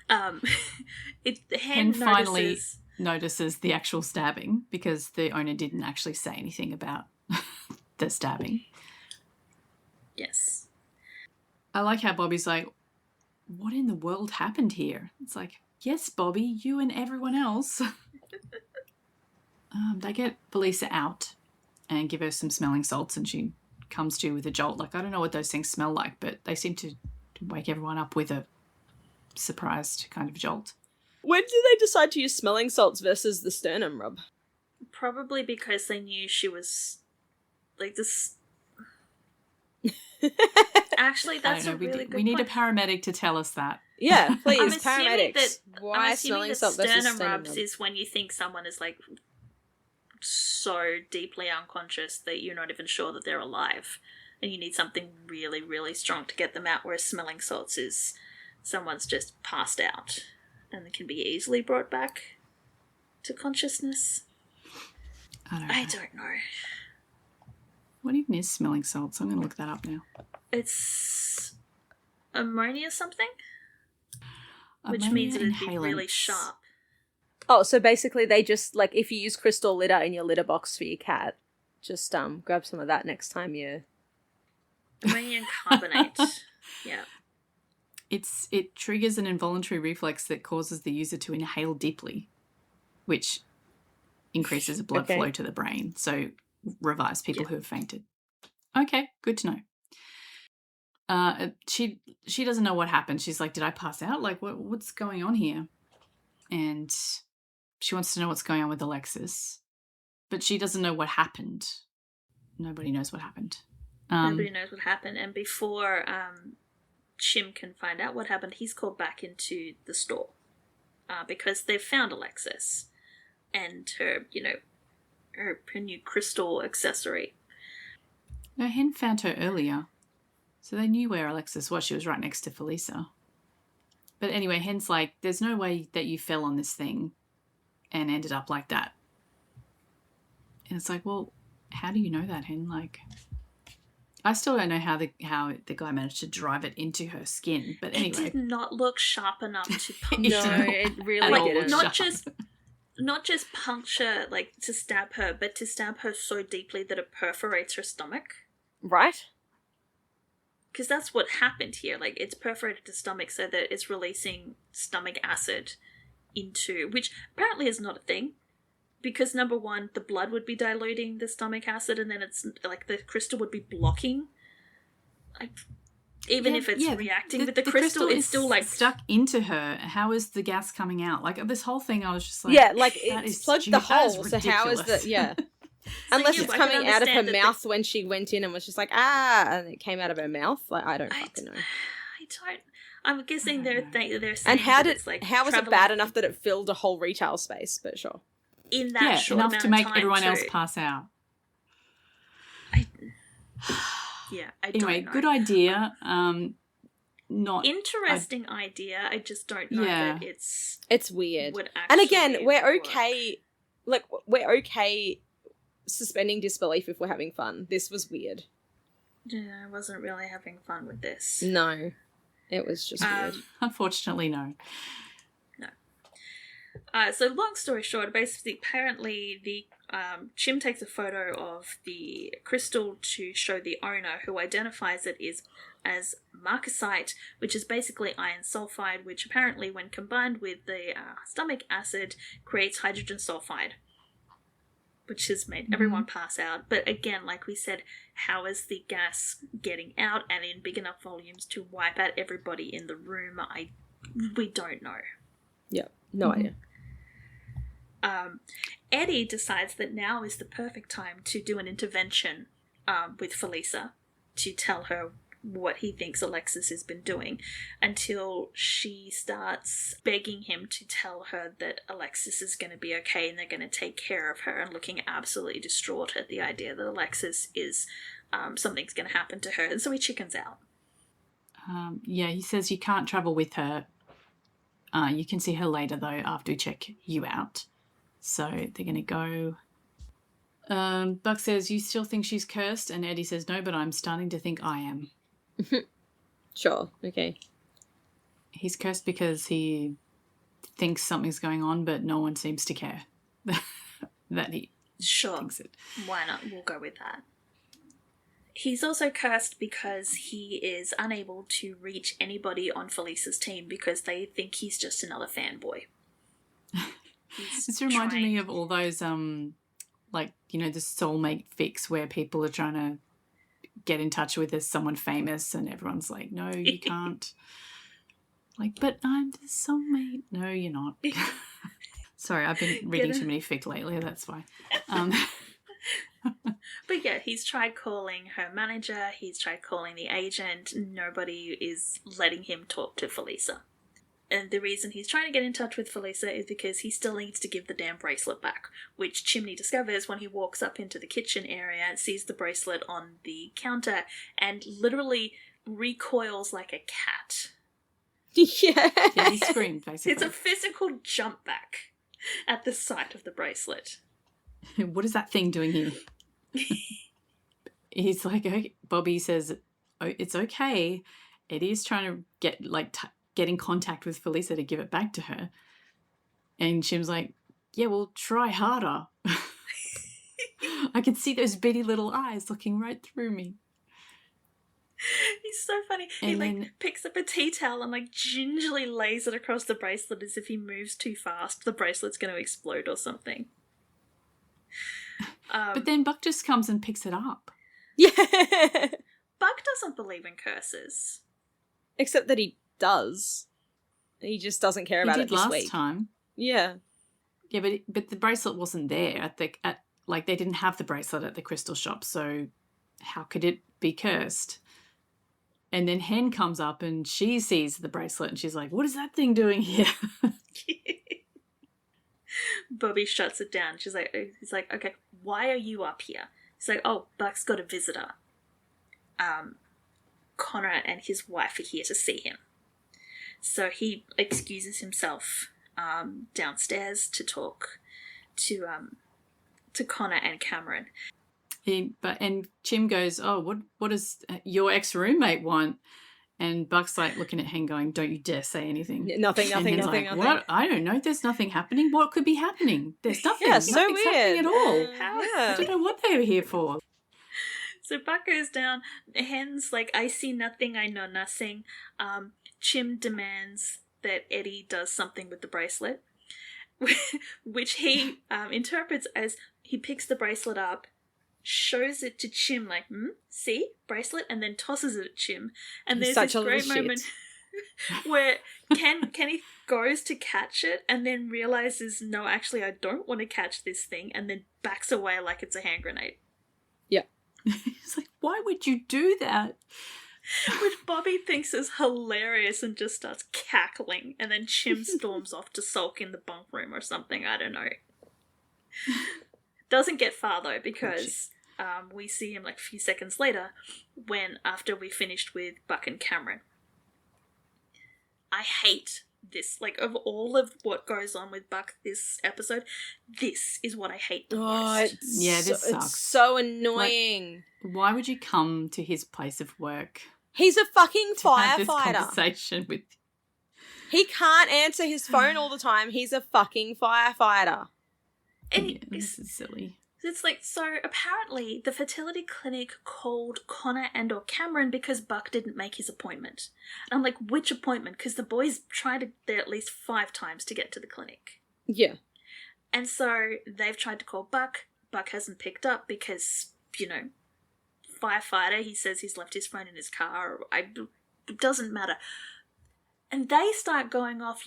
Speaker 4: Hen
Speaker 2: finally notices the actual stabbing because the owner didn't actually say anything about the stabbing.
Speaker 4: Yes.
Speaker 2: I like how Bobby's like, what in the world happened here? It's like, yes, Bobby, you and everyone else. They get Felisa out and give her some smelling salts and she comes to with a jolt. Like, I don't know what those things smell like, but they seem to wake everyone up with a surprised kind of jolt.
Speaker 3: When did they decide to use smelling salts versus the sternum rub?
Speaker 4: Probably because they knew she was like this. Actually,
Speaker 2: I
Speaker 4: that's
Speaker 2: don't know.
Speaker 4: a really good
Speaker 2: We need a
Speaker 4: point.
Speaker 2: paramedic to tell us that.
Speaker 3: Yeah, please,
Speaker 4: I'm assuming
Speaker 3: paramedics.
Speaker 4: that-
Speaker 3: Why
Speaker 4: I'm assuming
Speaker 3: smelling
Speaker 4: that
Speaker 3: salt versus
Speaker 4: sternum
Speaker 3: sternum
Speaker 4: rubs
Speaker 3: rub?
Speaker 4: is when you think someone is like so deeply unconscious that you're not even sure that they're alive, and you need something really, really strong to get them out. Whereas smelling salts is someone's just passed out and they can be easily brought back to consciousness. I don't know.
Speaker 2: What even is smelling salts? I'm going to look that up now.
Speaker 4: It's ammonia something, which
Speaker 2: Ammonia
Speaker 4: means it'd be really
Speaker 2: inhalants.
Speaker 4: sharp.
Speaker 3: Oh, so basically they just, like, if you use crystal litter in your litter box for your cat, just grab some of that next time you...
Speaker 4: Ammonium carbonate. Yeah.
Speaker 2: It triggers an involuntary reflex that causes the user to inhale deeply, which increases blood
Speaker 3: Okay.
Speaker 2: flow to the brain. So revives people who have fainted. Okay, good to know. She doesn't know what happened. She's like, did I pass out? Like, what's going on here? And she wants to know what's going on with Alexis, but she doesn't know what happened. Nobody knows what happened.
Speaker 4: Nobody knows what happened, and before Shim can find out what happened, he's called back into the store because they've found Alexis and her, her new crystal accessory.
Speaker 2: No, Hen found her earlier, so they knew where Alexis was. She was right next to Felisa. But anyway, Hen's like, there's no way that you fell on this thing and ended up like that. And it's like, well, how do you know that, Hen? Like, I still don't know how the guy managed to drive it into her skin. But anyway,
Speaker 4: It did not look sharp enough to puncture.
Speaker 2: No,
Speaker 3: it really
Speaker 2: Like,
Speaker 3: didn't.
Speaker 2: not-
Speaker 4: Not just puncture, like, to stab her, but to stab her so deeply that it perforates her stomach.
Speaker 3: Right?
Speaker 4: Because that's what happened here. Like, it's perforated the stomach so that it's releasing stomach acid into, which apparently is not a thing. because number one, the blood would be diluting the stomach acid, and then it's like the crystal would be blocking. Like, even if it's reacting with the crystal, it's still like
Speaker 2: stuck into her. How is the gas coming out? Like this whole thing, I was just like,
Speaker 3: it's plugged the hole. So how is the unless it's coming out of her mouth when she went in and was just like and it came out of her mouth. Like I don't fucking know.
Speaker 4: I'm guessing they're saying.
Speaker 3: And how was it bad
Speaker 4: traveling
Speaker 3: enough that it filled a whole retail space? But sure,
Speaker 4: in that short
Speaker 2: enough
Speaker 4: amount
Speaker 2: to make
Speaker 4: of time
Speaker 2: everyone else
Speaker 4: too.
Speaker 2: pass out.
Speaker 4: I
Speaker 2: Anyway,
Speaker 4: don't know.
Speaker 2: good idea. Not
Speaker 4: interesting idea. I just don't know that
Speaker 3: it's weird.
Speaker 4: Would
Speaker 3: And
Speaker 4: actually
Speaker 3: again, we're
Speaker 4: work.
Speaker 3: okay. Like we're okay suspending disbelief if we're having fun. This was weird.
Speaker 4: Yeah, I wasn't really having fun with this.
Speaker 3: No, it was just weird.
Speaker 2: Unfortunately, no.
Speaker 4: So long story short, basically, apparently the Chim takes a photo of the crystal to show the owner, who identifies it as marcasite, which is basically iron sulfide, which apparently, when combined with the stomach acid, creates hydrogen sulfide, which has made everyone pass out. But again, like we said, how is the gas getting out and in big enough volumes to wipe out everybody in the room? We don't know.
Speaker 3: Yeah, no idea.
Speaker 4: Eddie decides that now is the perfect time to do an intervention with Felisa to tell her what he thinks Alexis has been doing, until she starts begging him to tell her that Alexis is going to be okay and they're going to take care of her, and looking absolutely distraught at the idea that Alexis is something's going to happen to her, and so he chickens out.
Speaker 2: He says you can't travel with her. You can see her later, though, after we check you out. So they're going to go. Buck says, you still think she's cursed? And Eddie says, no, but I'm starting to think I am.
Speaker 3: Sure, okay.
Speaker 2: He's cursed because he thinks something's going on, but no one seems to care that he thinks it.
Speaker 4: Why not? We'll go with that. He's also cursed because he is unable to reach anybody on Felisa's team because they think he's just another fanboy.
Speaker 2: This reminded me of all those, the soulmate fix where people are trying to get in touch with someone famous and everyone's like, no, you can't. Like, but I'm the soulmate. No, you're not. Sorry, I've been reading too many fic lately, that's why.
Speaker 4: But yeah, he's tried calling her manager, he's tried calling the agent, nobody is letting him talk to Felisa. And the reason he's trying to get in touch with Felisa is because he still needs to give the damn bracelet back, which Chimney discovers when he walks up into the kitchen area and sees the bracelet on the counter and literally recoils like a cat.
Speaker 3: Yeah,
Speaker 2: he screamed, basically.
Speaker 4: It's a physical jump back at the sight of the bracelet.
Speaker 2: What is that thing doing here? He's like, okay. Bobby says, oh, it's okay. Eddie's trying to get in contact with Felisa to give it back to her. And Chim's like, yeah, well, try harder. I can see those bitty little eyes looking right through me.
Speaker 4: He's so funny.
Speaker 2: And
Speaker 4: he picks up a tea towel and gingerly lays it across the bracelet as if he moves too fast. The bracelet's going to explode or something.
Speaker 2: But then Buck just comes and picks it up.
Speaker 3: Yeah.
Speaker 4: Buck doesn't believe in curses.
Speaker 3: Except that he does. He just doesn't care about it this week.
Speaker 2: He did last time.
Speaker 3: Yeah.
Speaker 2: Yeah, but the bracelet wasn't there they didn't have the bracelet at the crystal shop, so how could it be cursed? And then Hen comes up and she sees the bracelet and she's like, what is that thing doing here?
Speaker 4: Bobby shuts it down. He's like, okay, why are you up here? He's like, oh, Buck's got a visitor. Connor and his wife are here to see him. So he excuses himself downstairs to talk to Connor and Cameron.
Speaker 2: And Chim goes, oh, what does your ex-roommate want? And Buck's looking at Hen going, don't you dare say anything.
Speaker 3: Nothing.
Speaker 2: What? I don't know. There's nothing happening. What could be happening? There's nothing.
Speaker 3: Yeah, so
Speaker 2: Nothing's
Speaker 3: weird.
Speaker 2: happening at all.
Speaker 3: Yeah.
Speaker 2: I don't know what they were here for.
Speaker 4: So Buck goes down. Hen's like, I see nothing, I know nothing. Chim demands that Eddie does something with the bracelet. which he interprets as he picks the bracelet up, shows it to Chim like, see, bracelet, and then tosses it at Chim. And
Speaker 3: He's
Speaker 4: there's
Speaker 3: such
Speaker 4: this
Speaker 3: a
Speaker 4: great
Speaker 3: little
Speaker 4: moment
Speaker 3: shit.
Speaker 4: where Kenny goes to catch it and then realizes, no, actually, I don't want to catch this thing, and then backs away like it's a hand grenade.
Speaker 3: Yeah.
Speaker 2: It's like, why would you do that?
Speaker 4: Which Bobby thinks is hilarious and just starts cackling, and then Chim storms off to sulk in the bunk room or something, I don't know. Doesn't get far though, because we see him like a few seconds later after we finished with Buck and Cameron. I hate this. Like, of all of what goes on with Buck this episode, this is what I hate the most.
Speaker 2: This sucks.
Speaker 3: It's so annoying.
Speaker 2: Like, why would you come to his place of work?
Speaker 3: He's a fucking
Speaker 2: to have this
Speaker 3: firefighter.
Speaker 2: Conversation with.
Speaker 3: He can't answer his phone all the time. He's a fucking firefighter.
Speaker 4: And
Speaker 2: this is silly.
Speaker 4: It's like, so apparently the fertility clinic called Connor and or Cameron because Buck didn't make his appointment. And I'm like, which appointment? Because the boys tried there at least 5 times to get to the clinic.
Speaker 3: Yeah.
Speaker 4: And so they've tried to call Buck. Buck hasn't picked up because, firefighter, he says he's left his phone in his car. It doesn't matter. And they start going off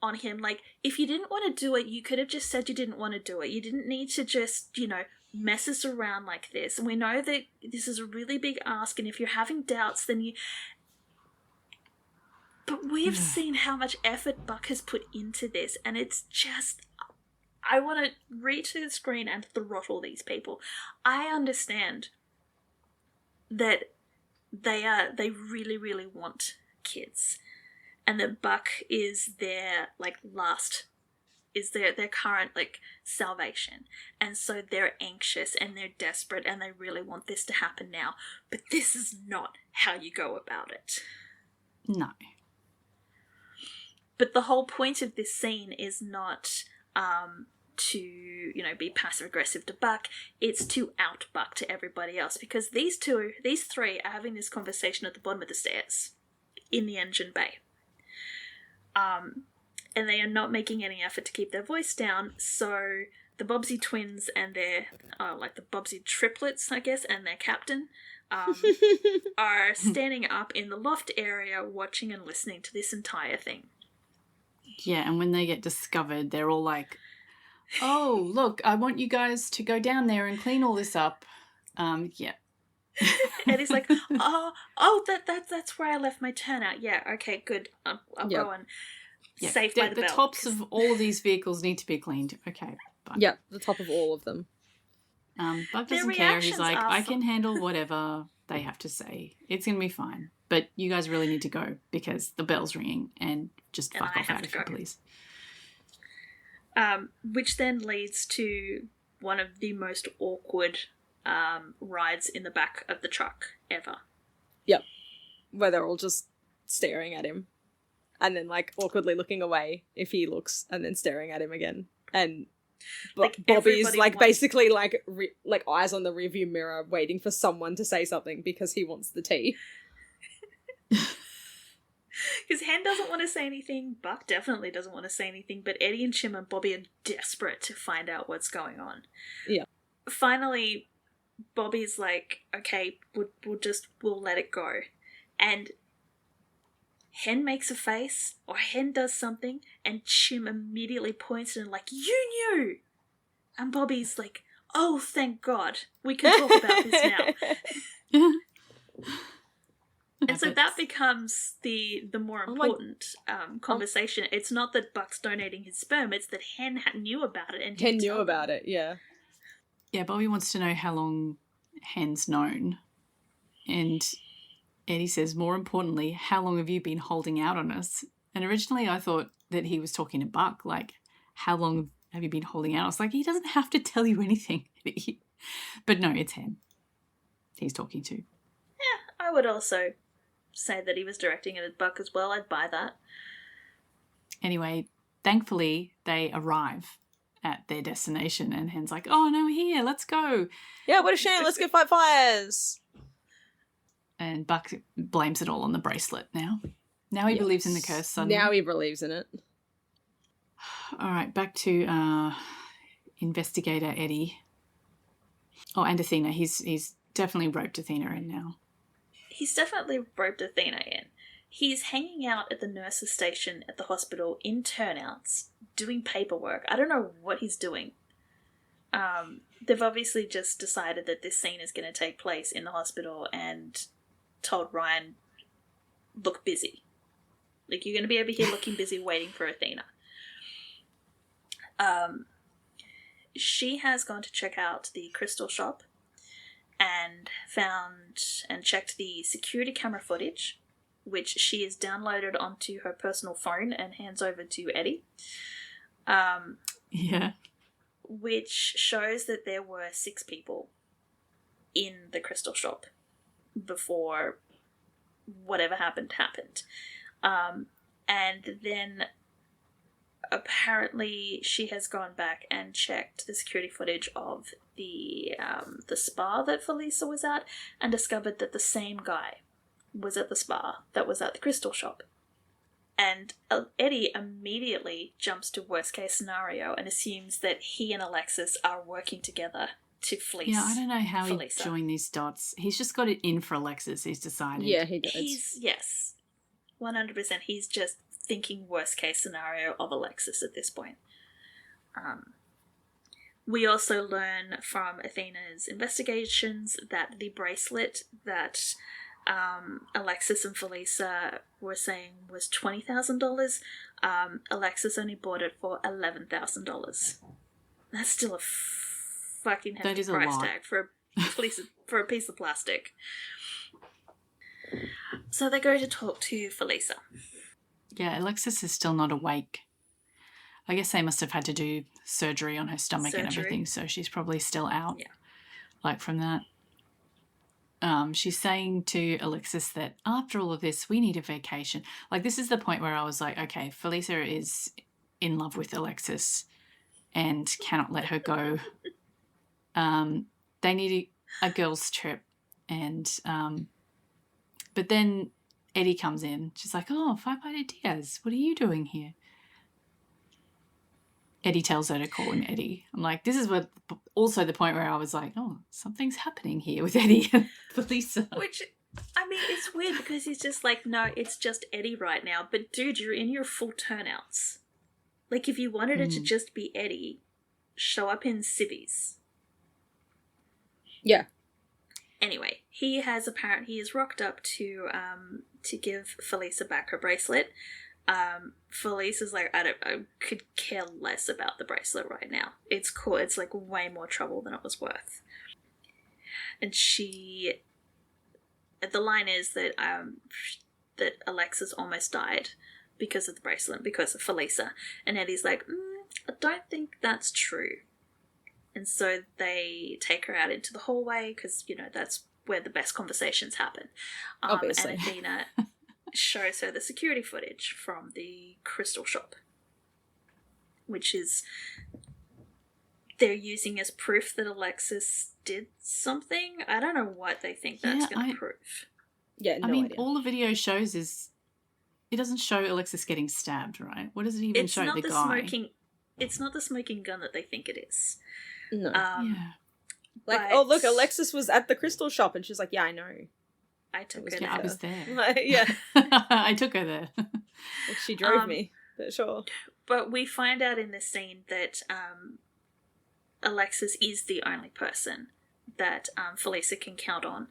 Speaker 4: on him like, if you didn't want to do it, you could have just said you didn't want to do it. You didn't need to just, mess us around like this. And we know that this is a really big ask, and if you're having doubts, then you... But we've seen how much effort Buck has put into this, and it's just... I want to reach to the screen and throttle these people. I understand that they really, really want kids, and that Buck is their their current salvation, and so they're anxious and they're desperate and they really want this to happen now. But this is not how you go about it.
Speaker 2: No.
Speaker 4: But the whole point of this scene is not to be passive aggressive to Buck. It's to out Buck to everybody else, because these three are having this conversation at the bottom of the stairs in the engine bay. And they are not making any effort to keep their voice down, so the Bobbsey twins and their, the Bobbsey triplets, I guess, and their captain, are standing up in the loft area watching and listening to this entire thing.
Speaker 2: Yeah, and when they get discovered, they're all like, oh, look, I want you guys to go down there and clean all this up. Yeah.
Speaker 4: And he's like, that's where I left my turnout. Yeah, okay, good. I'll go and save by the belt.
Speaker 2: The tops of all of these vehicles need to be cleaned. Okay, fine.
Speaker 3: Yeah, the top of all of them.
Speaker 2: Buck doesn't care. He's like, I can handle whatever they have to say. It's going to be fine. But you guys really need to go because the bell's ringing, and just fuck off out of here, please.
Speaker 4: Which then leads to one of the most awkward rides in the back of the truck ever. Yep.
Speaker 3: Where they're all just staring at him and then awkwardly looking away if he looks, and then staring at him again. And Bobby's basically eyes on the rearview mirror waiting for someone to say something because he wants the tea.
Speaker 4: Because Hen doesn't want to say anything, Buck definitely doesn't want to say anything, but Eddie and Chim and Bobby are desperate to find out what's going on.
Speaker 3: Yeah.
Speaker 4: Finally, Bobby's like, okay, we'll let it go. And Hen makes a face, or Hen does something, and Chim immediately points at him like, you knew! And Bobby's like, oh, thank God, we can talk about this now. And so that becomes the more important conversation. It's not that Buck's donating his sperm, it's that Hen knew about it. And
Speaker 3: Hen knew about it, yeah.
Speaker 2: Yeah, Bobby wants to know how long Hen's known. And Eddie says, more importantly, how long have you been holding out on us? And originally I thought that he was talking to Buck, like, how long have you been holding out? I was like, he doesn't have to tell you anything. But no, it's Hen he's talking to.
Speaker 4: Yeah, I would also say that he was directing it at Buck as well. I'd buy that.
Speaker 2: Anyway, thankfully they arrive at their destination and Hen's like, oh no, we're here, let's go.
Speaker 3: Yeah, what a shame, let's go fight fires.
Speaker 2: And Buck blames it all on the bracelet now. Now he believes in the curse suddenly.
Speaker 3: Now he believes in it.
Speaker 2: All right, back to investigator Eddie. Oh, and Athena. He's definitely roped Athena in now.
Speaker 4: He's definitely roped Athena in. He's hanging out at the nurse's station at the hospital in turnouts, doing paperwork. I don't know what he's doing. They've obviously just decided that this scene is going to take place in the hospital and told Ryan, look busy. Like, you're going to be over here looking busy waiting for Athena. She has gone to check out the crystal shop and found and checked the security camera footage, which she has downloaded onto her personal phone and hands over to Eddie.
Speaker 2: Yeah.
Speaker 4: Which shows that there were 6 people in the crystal shop before whatever happened. And then apparently she has gone back and checked the security footage of the spa that Felisa was at and discovered that the same guy was at the spa that was at the crystal shop. And Eddie immediately jumps to worst case scenario and assumes that he and Alexis are working together to fleece.
Speaker 2: Yeah, I don't know how
Speaker 4: Felisa.
Speaker 2: he joined these dots. He's just got it in for Alexis. He's decided.
Speaker 3: Yeah, he does.
Speaker 4: Yes, 100%. He's just thinking worst case scenario of Alexis at this point. We also learn from Athena's investigations that the bracelet that Alexis and Felisa were saying was $20,000. Alexis only bought it for $11,000. That's still a fucking
Speaker 2: That
Speaker 4: hefty
Speaker 2: is a
Speaker 4: price
Speaker 2: lot.
Speaker 4: tag for a piece of plastic. So they go to talk to Felisa.
Speaker 2: Yeah, Alexis is still not awake. I guess they must have had to do surgery on her stomach and everything, so she's probably still out.
Speaker 4: Yeah.
Speaker 2: Like from that. She's saying to Alexis that after all of this, we need a vacation. Like, this is the point where I was like, okay, Felisa is in love with Alexis and cannot let her go. They need a girls' trip. And but then Eddie comes in. She's like, oh, Five-Eyed Diaz, what are you doing here? Eddie tells her to call him Eddie. I'm like, this is what also the point where I was like, oh, something's happening here with Eddie and Felisa.
Speaker 4: Which, I mean, it's weird because he's just like, no, it's just Eddie right now. But dude, you're in your full turnouts. Like, if you wanted it to just be Eddie, show up in civvies.
Speaker 3: Yeah.
Speaker 4: Anyway, he has rocked up to give Felisa back her bracelet. Felisa's like, I could care less about the bracelet right now. It's cool. It's like way more trouble than it was worth. And the line is that that Alexis almost died because of the bracelet, because of Felisa. And Eddie's like, I don't think that's true. And so they take her out into the hallway because, you know, that's where the best conversations happen.
Speaker 3: Obviously.
Speaker 4: And Athena shows her the security footage from the crystal shop, which is they're using as proof that Alexis did something. I don't know what they think that's going to prove.
Speaker 3: Yeah, no
Speaker 2: I mean,
Speaker 3: idea.
Speaker 2: all the video shows is it doesn't show Alexis getting stabbed, right? What does it even show the guy?
Speaker 4: It's not the smoking gun that they think it is.
Speaker 3: No.
Speaker 2: Yeah.
Speaker 3: Like,
Speaker 4: but-
Speaker 3: oh, look, Alexis was at the crystal shop, and she's like, yeah, I know.
Speaker 4: I took her
Speaker 2: Yeah, I
Speaker 4: there.
Speaker 2: was there.
Speaker 3: Like, yeah.
Speaker 2: I took her there.
Speaker 3: Like, she drove me, but sure.
Speaker 4: But we find out in this scene that Alexis is the only person that Felisa can count on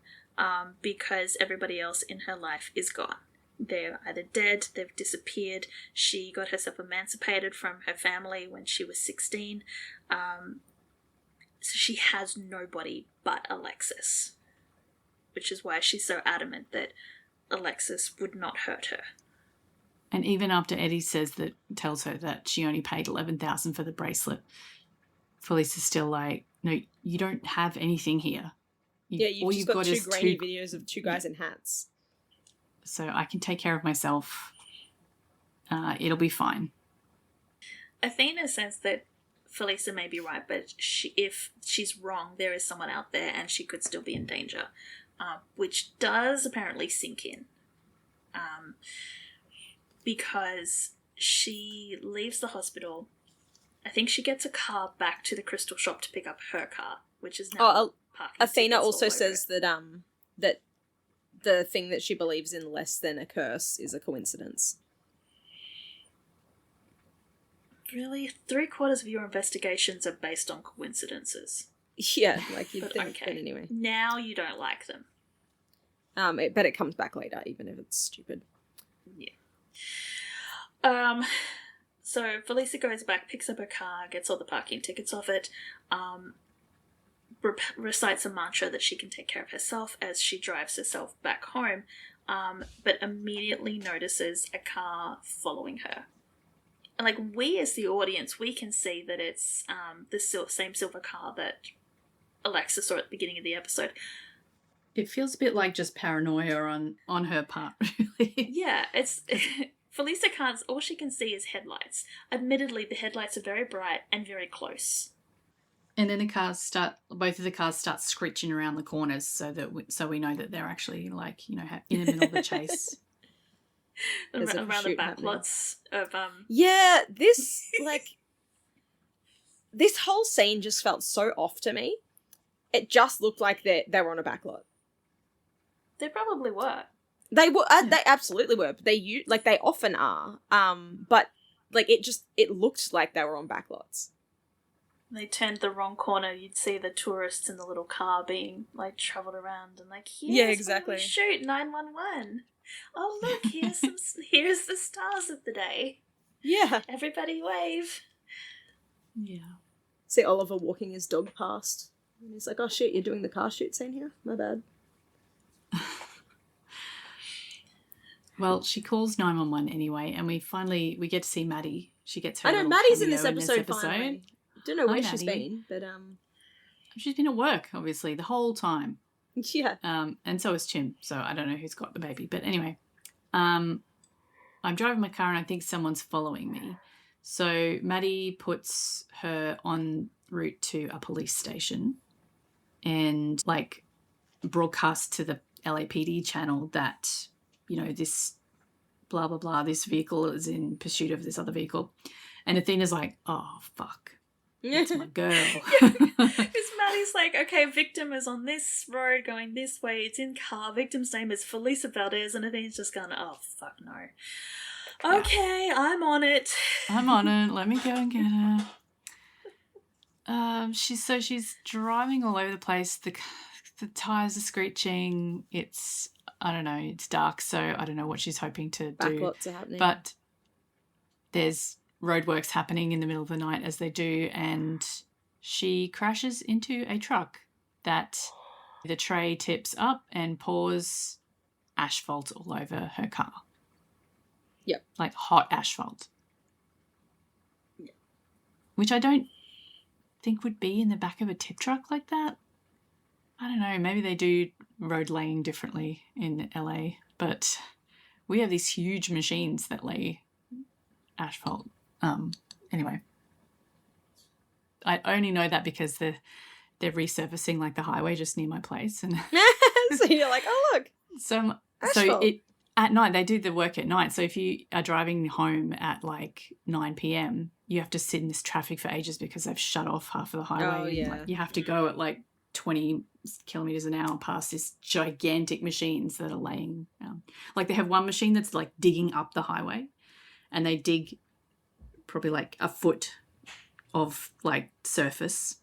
Speaker 4: because everybody else in her life is gone. They're either dead, they've disappeared. She got herself emancipated from her family when she was 16. So she has nobody but Alexis, which is why she's so adamant that Alexis would not hurt her.
Speaker 2: And even after Eddie tells her that she only paid $11,000 for the bracelet, Felisa's still like, no, you don't have anything here.
Speaker 3: You've just got two grainy videos of two guys in hats.
Speaker 2: So I can take care of myself. It'll be fine.
Speaker 4: Athena says that Felisa may be right, but if she's wrong, there is someone out there and she could still be in danger, which does apparently sink in. Because she leaves the hospital. I think she gets a car back to the crystal shop to pick up her car, which is now parking
Speaker 3: Athena
Speaker 4: tickets
Speaker 3: also
Speaker 4: all over
Speaker 3: says
Speaker 4: it.
Speaker 3: that that the thing that she believes in less than a curse is a coincidence.
Speaker 4: Really? 3/4 of your investigations are based on coincidences.
Speaker 3: Yeah, like you'd
Speaker 4: But
Speaker 3: think,
Speaker 4: okay.
Speaker 3: but anyway.
Speaker 4: Now you don't like them.
Speaker 3: But it comes back later, even if it's stupid.
Speaker 4: Yeah. So Felicia goes back, picks up her car, gets all the parking tickets off it, recites a mantra that she can take care of herself as she drives herself back home, but immediately notices a car following her. And, like, we as the audience, we can see that it's the same silver car that Alexa saw at the beginning of the episode.
Speaker 2: It feels a bit like just paranoia on her part, really.
Speaker 4: Yeah, it's... Felicia can't... All she can see is headlights. Admittedly, the headlights are very bright and very close.
Speaker 2: And then both of the cars start screeching around the corners so we know that they're actually, like, you know, in the middle of the chase.
Speaker 4: Around the back lots of...
Speaker 3: Yeah, this, like... this whole scene just felt so off to me. It just looked like they were on a back lot.
Speaker 4: They probably were.
Speaker 3: They were. They absolutely were. But they often are. But like it looked like they were on back lots.
Speaker 4: They turned the wrong corner. You'd see the tourists in the little car being like travelled around and like,
Speaker 3: yeah, exactly.
Speaker 4: Shoot 911. Oh look, here's the stars of the day.
Speaker 3: Yeah.
Speaker 4: Everybody wave.
Speaker 2: Yeah.
Speaker 3: See Oliver walking his dog past, and he's like, "Oh shit, you're doing the car shoot scene here? My bad."
Speaker 2: Well, she calls 911 anyway, and we get to see Maddie. She gets her.
Speaker 3: I know
Speaker 2: little
Speaker 3: Maddie's in
Speaker 2: cameo
Speaker 3: this episode. Finally. Don't know where she's been, but
Speaker 2: she's been at work obviously the whole time.
Speaker 3: Yeah.
Speaker 2: And so is Chim. So I don't know who's got the baby, but anyway, I'm driving my car and I think someone's following me. So Maddie puts her en route to a police station, and like broadcasts to the LAPD channel that, you know, this blah, blah, blah, this vehicle is in pursuit of this other vehicle. And Athena's like, oh, fuck. That's my girl.
Speaker 4: Because Maddie's like, okay, victim is on this road going this way. It's in car. Victim's name is Felicia Valdez. And Athena's just going, oh, fuck no. Okay, yeah. I'm on it.
Speaker 2: I'm on it. Let me go and get her. She's driving all over the place. The tires are screeching. It's, I don't know, it's dark, so I don't know what she's hoping to do.
Speaker 3: Backlots are happening.
Speaker 2: But there's roadworks happening in the middle of the night as they do, and she crashes into a truck that the tray tips up and pours asphalt all over her car.
Speaker 3: Yep.
Speaker 2: Like hot asphalt. Yep. Which I don't think would be in the back of a tip truck like that. I don't know, maybe they do road laying differently in LA, but we have these huge machines that lay asphalt. Anyway, I only know that because they're resurfacing like the highway just near my place, and
Speaker 3: so you're like, oh look,
Speaker 2: so
Speaker 3: asphalt.
Speaker 2: At night they do the work at night. So if you are driving home at like 9 p.m, you have to sit in this traffic for ages because they've shut off half of the highway.
Speaker 3: Oh, yeah.
Speaker 2: Like, you have to go at like 20 kilometers an hour past these gigantic machines that are laying. Like they have one machine that's like digging up the highway, and they dig probably like a foot of like surface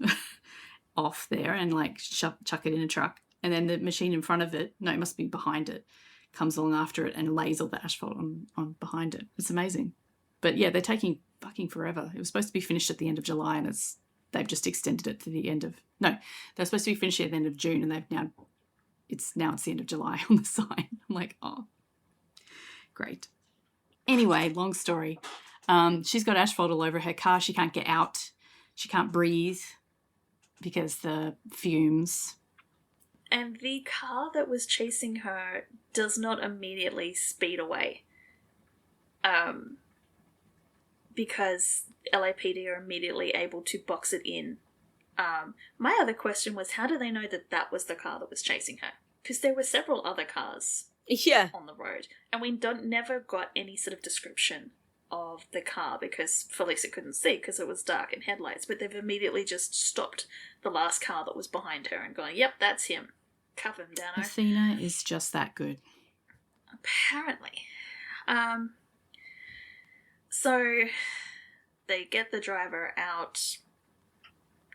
Speaker 2: off there and like chuck it in a truck, and then the machine in front of it, no, it must be behind it, comes along after it and lays all the asphalt on behind it. It's amazing. But yeah, they're taking fucking forever. It was supposed to be finished at the end of July, and they've just extended it to the end of... No, they're supposed to be finished at the end of June, and it's the end of July on the sign. I'm like, oh, great. Anyway, long story. She's got asphalt all over her car. She can't get out. She can't breathe because the fumes.
Speaker 4: And the car that was chasing her does not immediately speed away. Because LAPD are immediately able to box it in. My other question was, how do they know that was the car that was chasing her? Because there were several other cars
Speaker 3: on
Speaker 4: the road, and we never got any sort of description of the car because Felisa couldn't see because it was dark and headlights, but they've immediately just stopped the last car that was behind her and gone, yep, that's him. Cover him down.
Speaker 2: Athena is just that good.
Speaker 4: Apparently. So they get the driver out,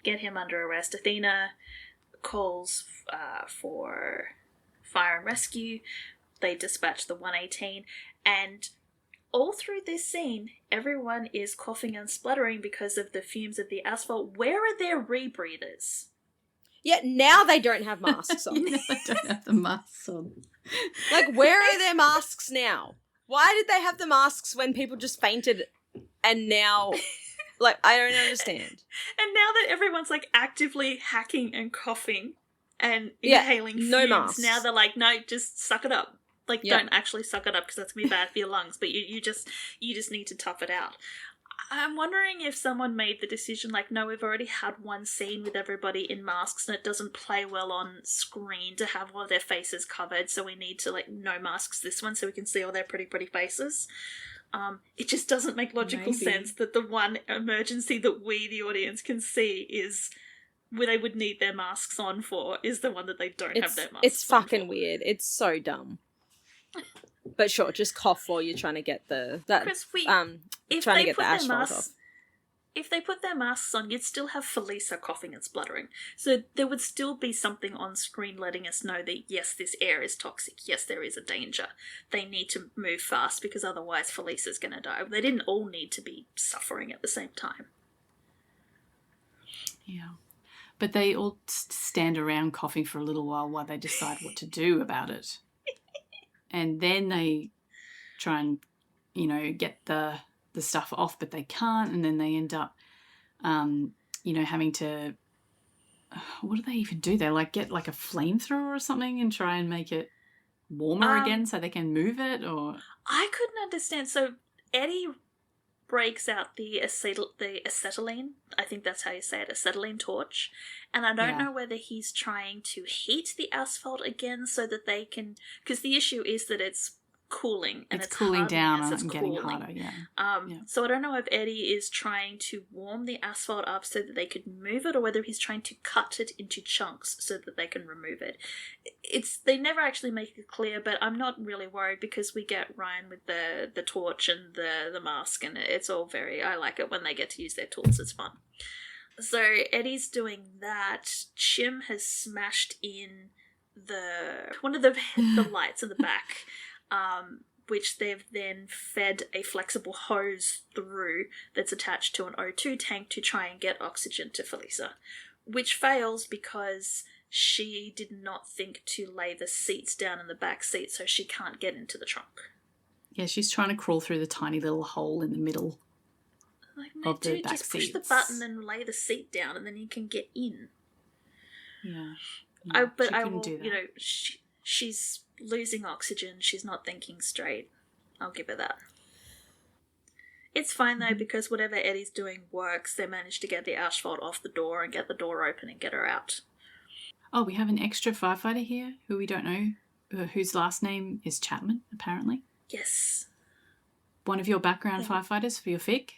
Speaker 4: get him under arrest. Athena calls for fire and rescue. They dispatch the 118, and all through this scene, everyone is coughing and spluttering because of the fumes of the asphalt. Where are their rebreathers?
Speaker 3: Yeah, now they don't have masks on.
Speaker 2: They don't have the masks on.
Speaker 3: Like, where are their masks now? Why did they have the masks when people just fainted and now... Like, I don't understand.
Speaker 4: And now that everyone's, like, actively hacking and coughing and inhaling fumes,
Speaker 3: no masks.
Speaker 4: now they're like, no, just suck it up. Like,
Speaker 3: Yeah.
Speaker 4: don't actually suck it up because that's going to be bad for your lungs, but you just need to tough it out. I'm wondering if someone made the decision, like, no, we've already had one scene with everybody in masks and it doesn't play well on screen to have all of their faces covered, so we need to, like, no masks this one so we can see all their pretty, pretty faces. It just doesn't make logical sense that the one emergency that we, the audience, can see is where they would need their masks on for is the one that they don't have their masks on.
Speaker 3: It's fucking weird. It's so dumb. But sure, just cough while you're trying to get the asphalt off.
Speaker 4: If they put their masks on, you'd still have Felisa coughing and spluttering. So there would still be something on screen letting us know that, yes, this air is toxic. Yes, there is a danger. They need to move fast because otherwise Felisa's going to die. They didn't all need to be suffering at the same time.
Speaker 2: Yeah. But they all stand around coughing for a little while they decide what to do about it. And then they try and, get the stuff off, but they can't, and then they end up, having to, what do they even do? They, get, a flamethrower or something and try and make it warmer again so they can move it, or...
Speaker 4: I couldn't understand. So Eddie breaks out the acetylene, I think that's how you say it, acetylene torch, and I don't know whether he's trying to heat the asphalt again so that they can... Because the issue is that it's cooling and it's
Speaker 2: cooling down
Speaker 4: as it's
Speaker 2: and
Speaker 4: cooling.
Speaker 2: getting harder.
Speaker 4: So I don't know if Eddie is trying to warm the asphalt up so that they could move it, or whether he's trying to cut it into chunks so that they can remove it. They never actually make it clear, but I'm not really worried because we get Ryan with the torch and the mask, and it's all I like it when they get to use their tools. It's fun. So Eddie's doing that. Chim has smashed in one of the lights in the back. Which they've then fed a flexible hose through that's attached to an O2 tank to try and get oxygen to Felisa, which fails because she did not think to lay the seats down in the back seat, so she can't get into the trunk.
Speaker 2: Yeah, she's trying to crawl through the tiny little hole in the middle of the back
Speaker 4: just push
Speaker 2: seats.
Speaker 4: the button and lay the seat down, and then you can get in.
Speaker 2: Yeah,
Speaker 4: but I will, do that. She's losing oxygen. She's not thinking straight. I'll give her that. It's fine, though, because whatever Eddie's doing works. They managed to get the asphalt off the door and get the door open and get her out.
Speaker 2: Oh, we have an extra firefighter here who we don't know, whose last name is Chapman, apparently.
Speaker 4: Yes.
Speaker 2: One of your background firefighters for your fic?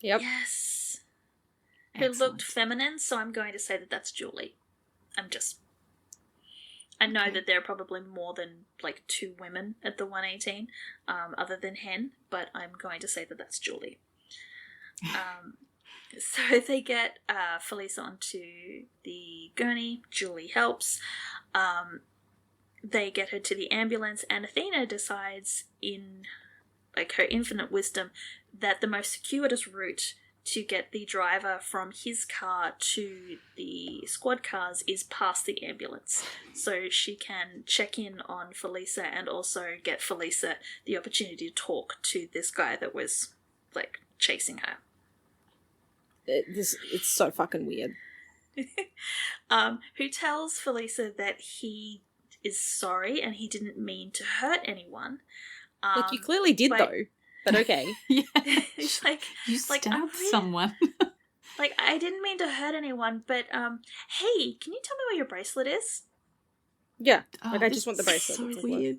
Speaker 3: Yep.
Speaker 4: Yes.
Speaker 2: Excellent.
Speaker 4: Who looked feminine, so I'm going to say that that's Julie. I know that there are probably more than, 2 women at the 118, other than Hen, but I'm going to say that that's Julie. So they get Felisa onto the gurney. Julie helps. They get her to the ambulance, and Athena decides in, her infinite wisdom that the most circuitous route to get the driver from his car to the squad cars is past the ambulance, so she can check in on Felisa and also get Felisa the opportunity to talk to this guy that was chasing her.
Speaker 3: It's so fucking weird.
Speaker 4: Who tells Felisa that he is sorry and he didn't mean to hurt anyone.
Speaker 3: You clearly did, though. But okay.
Speaker 2: Yeah.
Speaker 4: It's
Speaker 2: you stabbed someone.
Speaker 4: I didn't mean to hurt anyone, but hey, can you tell me where your bracelet is?
Speaker 3: Yeah. I just want the bracelet.
Speaker 2: So weird.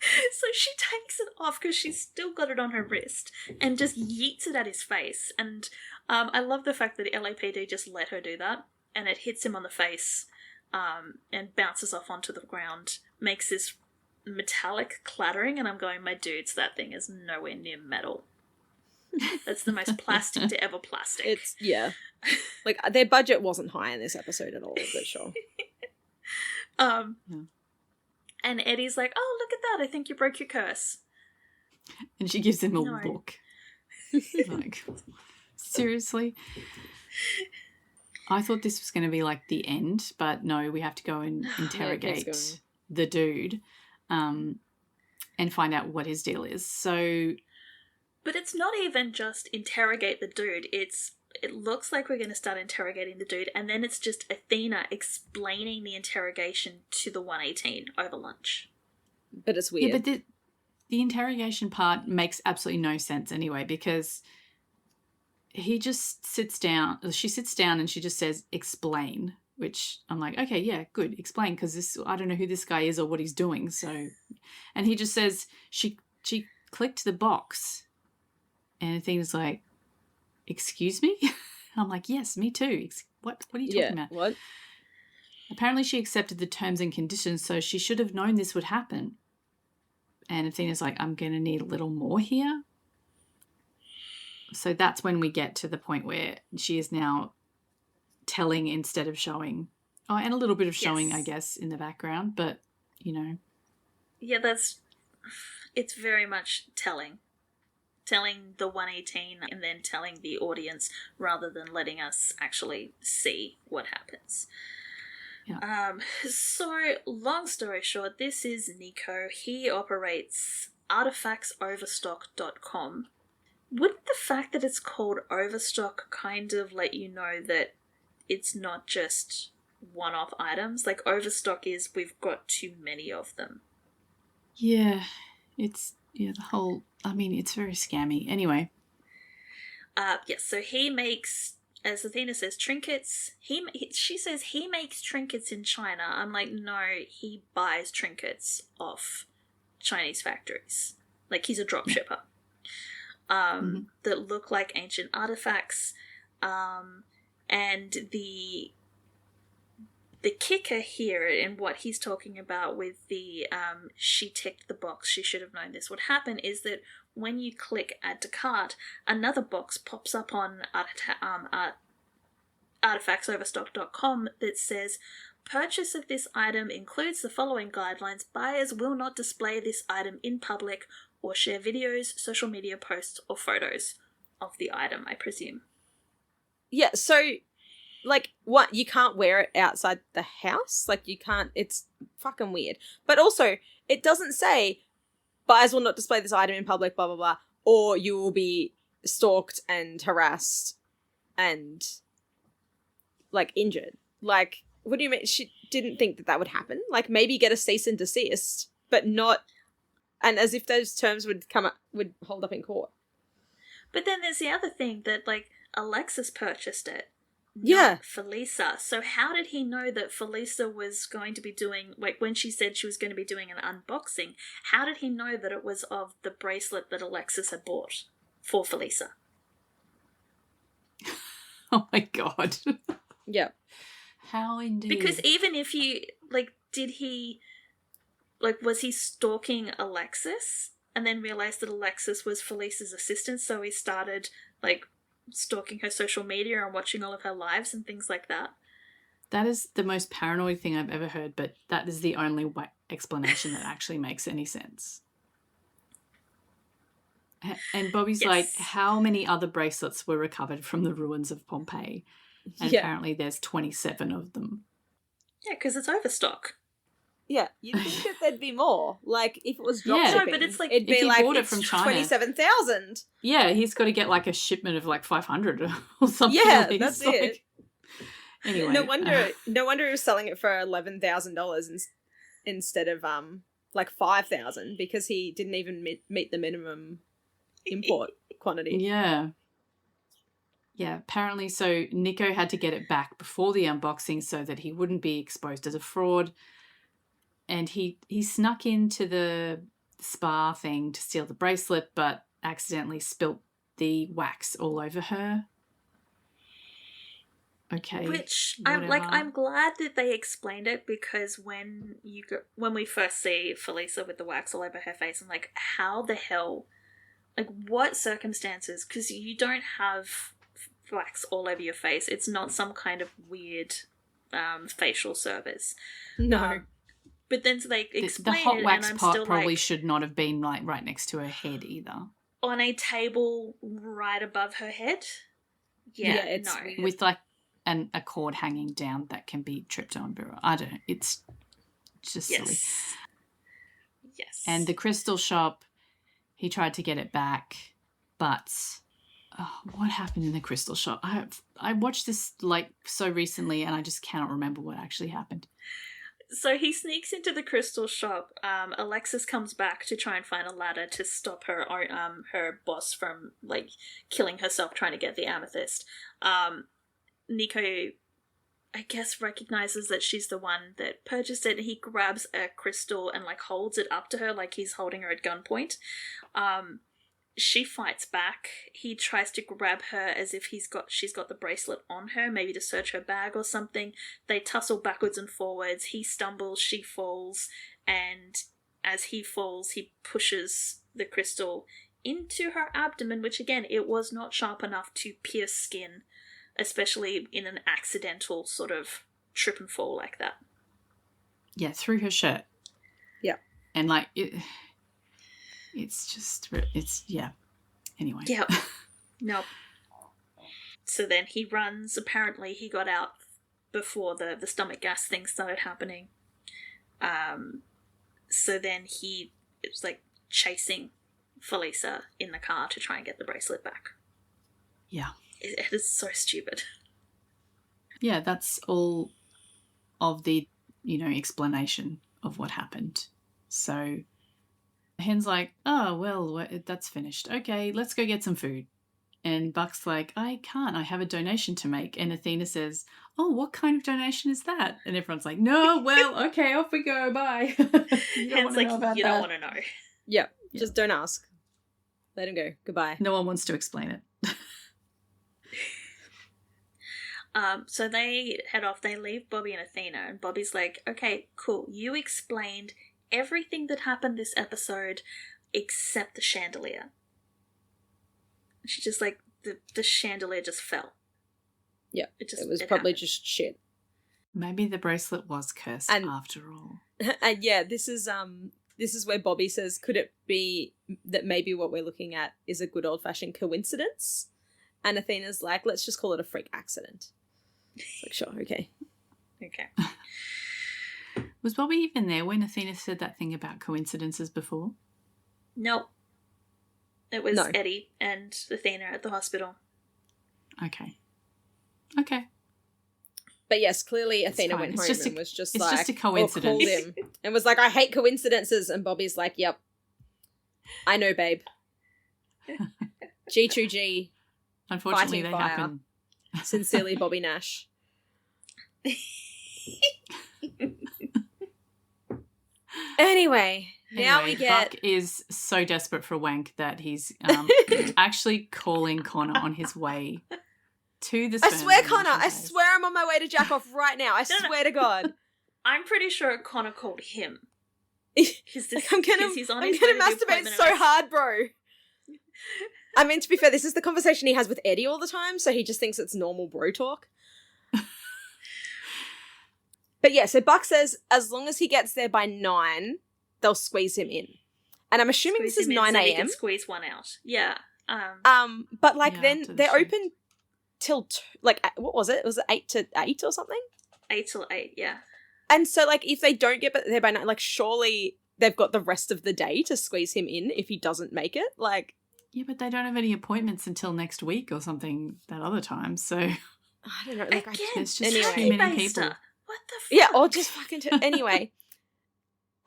Speaker 4: So she takes it off because she's still got it on her wrist and just yeets it at his face. And I love the fact that the LAPD just let her do that, and it hits him on the face and bounces off onto the ground, makes this metallic clattering, and I'm going, my dudes, that thing is nowhere near metal. That's the most plastic to ever plastic.
Speaker 3: It's, yeah. Like, their budget wasn't high in this episode at all, but sure.
Speaker 4: And Eddie's like, oh, look at that, I think you broke your curse.
Speaker 2: And she gives him a look. Like, seriously? I thought this was going to be like the end, but no, we have to go and interrogate the dude and find out what his deal is. So...
Speaker 4: But it's not even just interrogate the dude. It looks like we're going to start interrogating the dude, and then it's just Athena explaining the interrogation to the 118 over lunch.
Speaker 3: But it's weird.
Speaker 2: Yeah, but the interrogation part makes absolutely no sense anyway, because he just sits down, she sits down and she just says, explain, which I'm like, okay, yeah, good, explain, because I don't know who this guy is or what he's doing. So, and he just says, she clicked the box. And Athena's like, excuse me? I'm like, yes, me too. What are you talking about?
Speaker 3: What?
Speaker 2: Apparently she accepted the terms and conditions, so she should have known this would happen. And Athena's like, I'm going to need a little more here. So that's when we get to the point where she is now telling instead of showing. Oh, and a little bit of showing, I guess, in the background, but, you know.
Speaker 4: Yeah, it's very much telling the 118 and then telling the audience rather than letting us actually see what happens.
Speaker 2: Yeah.
Speaker 4: So, long story short, this is Nico. He operates artifaxoverstock.com. Wouldn't the fact that it's called Overstock kind of let you know that it's not just one-off items? Like, Overstock is we've got too many of them.
Speaker 2: Yeah, it's... Yeah, the whole... I mean, it's very scammy. Anyway.
Speaker 4: Yes, so he makes, as Athena says, trinkets. She says he makes trinkets in China. I'm like, no, he buys trinkets off Chinese factories. Like, he's a drop shipper. That look like ancient artifacts. And the kicker here in what he's talking about with the she ticked the box, she should have known this would happen, is that when you click add to cart, another box pops up on artifaxoverstock.com that says, purchase of this item includes the following guidelines. Buyers will not display this item in public or share videos, social media posts, or photos of the item, I presume.
Speaker 3: Yeah, so... Like, what? You can't wear it outside the house? Like, you can't... It's fucking weird. But also, it doesn't say, buyers will not display this item in public, blah, blah, blah, or you will be stalked and harassed and, like, injured. Like, what do you mean? She didn't think that would happen. Like, maybe get a cease and desist, but not... And as if those terms would hold up in court.
Speaker 4: But then there's the other thing that, like, Alexis purchased it.
Speaker 3: Yeah.
Speaker 4: Felisa. So how did he know that Felisa was going to be doing, like, when she said she was going to be doing an unboxing, how did he know that it was of the bracelet that Alexis had bought for Felisa?
Speaker 2: Oh my God.
Speaker 3: Yeah.
Speaker 2: How indeed.
Speaker 4: Because even if you, like, was he stalking Alexis and then realized that Alexis was Felisa's assistant, so he started, like, stalking her social media and watching all of her lives and things like that?
Speaker 2: That is the most paranoid thing I've ever heard, but that is the only explanation that actually makes any sense. And Bobby's like, how many other bracelets were recovered from the ruins of Pompeii? And apparently there's 27 of them. Yeah,
Speaker 4: because it's Overstock.
Speaker 3: Yeah, you'd think that there'd be more. Like, if it was drop shipping,
Speaker 4: no, but it's like,
Speaker 3: it'd be like,
Speaker 2: bought it from China,
Speaker 3: 27,000.
Speaker 2: Yeah, he's got to get like a shipment of like 500 or something.
Speaker 3: Yeah, that's it.
Speaker 2: Anyway.
Speaker 3: No wonder he was selling it for $11,000 instead of like 5,000, because he didn't even meet the minimum import quantity.
Speaker 2: Yeah. Yeah, apparently so Nico had to get it back before the unboxing so that he wouldn't be exposed as a fraud. And he snuck into the spa thing to steal the bracelet, but accidentally spilt the wax all over her. Okay.
Speaker 4: Which
Speaker 2: whatever.
Speaker 4: I'm glad that they explained it, because when we first see Felisa with the wax all over her face, I'm like, how the hell, like, what circumstances? Because you don't have wax all over your face. It's not some kind of weird facial service.
Speaker 3: No.
Speaker 4: But then so they
Speaker 2: the
Speaker 4: explain
Speaker 2: hot
Speaker 4: it,
Speaker 2: wax
Speaker 4: and I'm
Speaker 2: pot
Speaker 4: still
Speaker 2: probably
Speaker 4: like,
Speaker 2: should not have been like right next to her head either.
Speaker 4: on a table right above her head. Yeah,
Speaker 3: it's
Speaker 4: no.
Speaker 3: weird.
Speaker 2: With like a cord hanging down that can be tripped on. I don't know. It's just silly.
Speaker 4: Yes.
Speaker 2: And the crystal shop, he tried to get it back, but what happened in the crystal shop? I watched this like so recently, and I just cannot remember what actually happened.
Speaker 4: So he sneaks into the crystal shop. Alexis comes back to try and find a ladder to stop her boss from like killing herself trying to get the amethyst. Nico, I guess, recognizes that she's the one that purchased it, and he grabs a crystal and like holds it up to her like he's holding her at gunpoint. She fights back. He tries to grab her as if she's got the bracelet on her, maybe to search her bag or something. They tussle backwards and forwards. He stumbles, she falls, and as he falls, he pushes the crystal into her abdomen, which again, it was not sharp enough to pierce skin, especially in an accidental sort of trip and fall like that.
Speaker 2: Yeah, through her shirt.
Speaker 3: Yeah.
Speaker 2: And like yeah. Anyway.
Speaker 4: Yep. Nope. So then he runs. Apparently he got out before the stomach gas thing started happening. So then he was like chasing Felisa in the car to try and get the bracelet back.
Speaker 2: Yeah.
Speaker 4: It is so stupid.
Speaker 2: Yeah, that's all of the, explanation of what happened. So Hen's like, oh, well, that's finished. Okay, let's go get some food. And Buck's like, I can't. I have a donation to make. And Athena says, oh, what kind of donation is that? And everyone's like, no, well, okay, off we go. Bye.
Speaker 4: Hen's like, you don't want to know.
Speaker 3: Yeah, just don't ask. Let him go. Goodbye.
Speaker 2: No one wants to explain it.
Speaker 4: So they head off. They leave Bobby and Athena. And Bobby's like, okay, cool. You explained everything that happened this episode except the chandelier. She's just like, the chandelier just fell.
Speaker 3: Yeah, it was probably
Speaker 4: happened.
Speaker 3: just shit.
Speaker 2: Maybe the bracelet was cursed after all.
Speaker 3: And yeah, this is where Bobby says, could it be that maybe what we're looking at is a good old-fashioned coincidence? And Athena's like, let's just call it a freak accident. It's like, sure, okay.
Speaker 4: Okay.
Speaker 2: Was Bobby even there when Athena said that thing about coincidences before?
Speaker 4: Nope. It was
Speaker 3: No.
Speaker 4: Eddie and Athena at the hospital.
Speaker 2: Okay.
Speaker 3: But yes, clearly
Speaker 2: It's
Speaker 3: Athena
Speaker 2: fine.
Speaker 3: went
Speaker 2: It's
Speaker 3: home
Speaker 2: just
Speaker 3: and was just
Speaker 2: it's
Speaker 3: like,
Speaker 2: just a coincidence.
Speaker 3: or called him and was like, I hate coincidences. And Bobby's like, yep. I know, babe. G2G.
Speaker 2: Unfortunately,
Speaker 3: Fighting
Speaker 2: they
Speaker 3: fire.
Speaker 2: happen.
Speaker 3: Sincerely, Bobby Nash. Anyway, now we get...
Speaker 2: Buck is so desperate for a wank that he's actually calling Connor on his way to the
Speaker 3: I
Speaker 2: sperm
Speaker 3: swear, Connor,
Speaker 2: donation
Speaker 3: I
Speaker 2: place.
Speaker 3: swear I'm on my way to jack off right now. I swear to God.
Speaker 4: I'm pretty sure Connor called him.
Speaker 3: Like,
Speaker 4: Because
Speaker 3: I'm gonna masturbate so hard, bro. I mean, to be fair, this is the conversation he has with Eddie all the time, so he just thinks it's normal bro talk. But yeah, so Buck says as long as he gets there by 9, they'll squeeze him in. And I'm assuming this is 9
Speaker 4: So he
Speaker 3: a.m.
Speaker 4: can squeeze one out. Yeah.
Speaker 3: But like
Speaker 2: Yeah,
Speaker 3: then
Speaker 2: after the
Speaker 3: they're
Speaker 2: show.
Speaker 3: open till what was it? Was it 8 to 8 or something?
Speaker 4: 8 till 8, yeah.
Speaker 3: And so like if they don't get there by 9, like surely they've got the rest of the day to squeeze him in if he doesn't make it. Like,
Speaker 2: Yeah, but they don't have any appointments until next week or something that other time, so...
Speaker 3: I don't know. Like,
Speaker 4: Again,
Speaker 2: There's just
Speaker 3: Anyway.
Speaker 2: too many
Speaker 4: Baster.
Speaker 2: people.
Speaker 4: What the fuck?
Speaker 3: yeah, or just fucking anyway.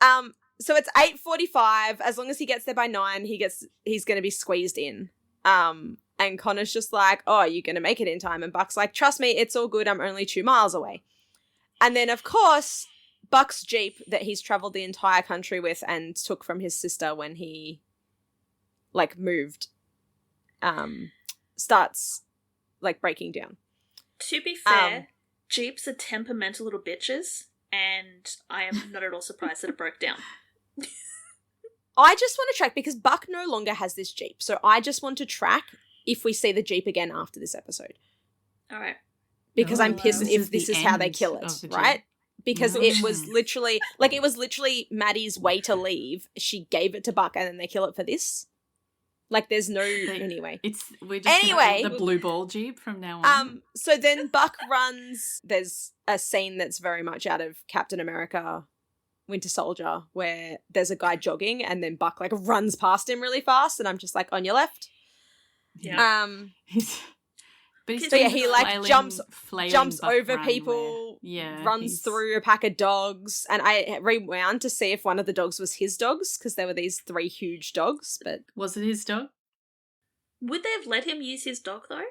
Speaker 3: So it's 8:45. As long as he gets there by 9, he's going to be squeezed in. And Connor's just like, "Oh, you're going to make it in time." And Buck's like, "Trust me, it's all good. I'm only 2 miles away." And then of course, Buck's Jeep that he's traveled the entire country with and took from his sister when he, like, moved, starts, like, breaking down.
Speaker 4: To be fair, Jeeps are temperamental little bitches, and I am not at all surprised that it broke down.
Speaker 3: I just want to track, because Buck no longer has this Jeep, so I just want to track if we see the Jeep again after this episode.
Speaker 4: All right.
Speaker 3: Because I'm pissed if this is how they
Speaker 2: end
Speaker 3: kill
Speaker 2: of
Speaker 3: it,
Speaker 2: the
Speaker 3: right? Because it was
Speaker 2: Mm.
Speaker 3: literally, Maddie's way to leave. She gave it to Buck and then they kill it for this. Like, there's no, anyway.
Speaker 2: We're just gonna
Speaker 3: Anyway.
Speaker 2: call it the blue ball Jeep from now on.
Speaker 3: So then Buck runs, there's a scene that's very much out of Captain America Winter Soldier where there's a guy jogging and then Buck, like, runs past him really fast and I'm just like, on your left.
Speaker 4: Yeah.
Speaker 2: But he's
Speaker 3: So yeah,
Speaker 2: doing
Speaker 3: he
Speaker 2: the
Speaker 3: like
Speaker 2: flailing
Speaker 3: jumps
Speaker 2: Buck
Speaker 3: over
Speaker 2: run
Speaker 3: people,
Speaker 2: where-
Speaker 3: runs
Speaker 2: he's-
Speaker 3: through a pack of dogs, and I rewound to see if one of the dogs was his dogs because there were these 3 huge dogs. But
Speaker 2: Was it his dog?
Speaker 4: Would they have let him use his dog, though?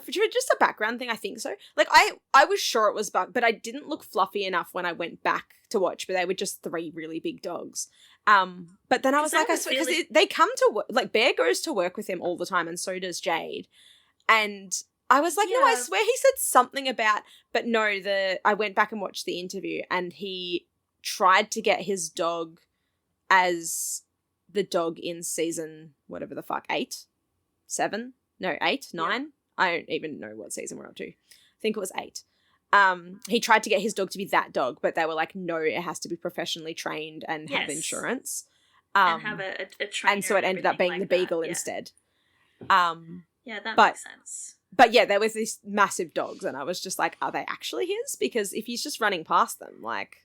Speaker 3: just a background thing, I think so. Like I was sure it was Buck, but I didn't look fluffy enough when I went back to watch. But they were just 3 really big dogs. But then I was like, I swear, because they come to work. Like Bear goes to work with him all the time, and so does Jade. And I was like, no, I
Speaker 4: Yeah.
Speaker 3: swear he said something about, but no, I went back and watched the interview and he tried to get his dog as the dog in season, whatever the fuck, 8? 7? No, 8? 9? I don't even know what season we're up to. I think it was 8. He tried to get his dog to be that dog, but they were like, no, it has to be professionally trained and have
Speaker 4: Yes.
Speaker 3: insurance.
Speaker 4: And have a trainer.
Speaker 3: And so it ended up being
Speaker 4: everything
Speaker 3: the
Speaker 4: like
Speaker 3: Beagle
Speaker 4: that, yeah.
Speaker 3: instead.
Speaker 4: Yeah, that
Speaker 3: but-
Speaker 4: makes sense.
Speaker 3: But yeah, there was these massive dogs, and I was just like, are they actually his? Because if he's just running past them, like...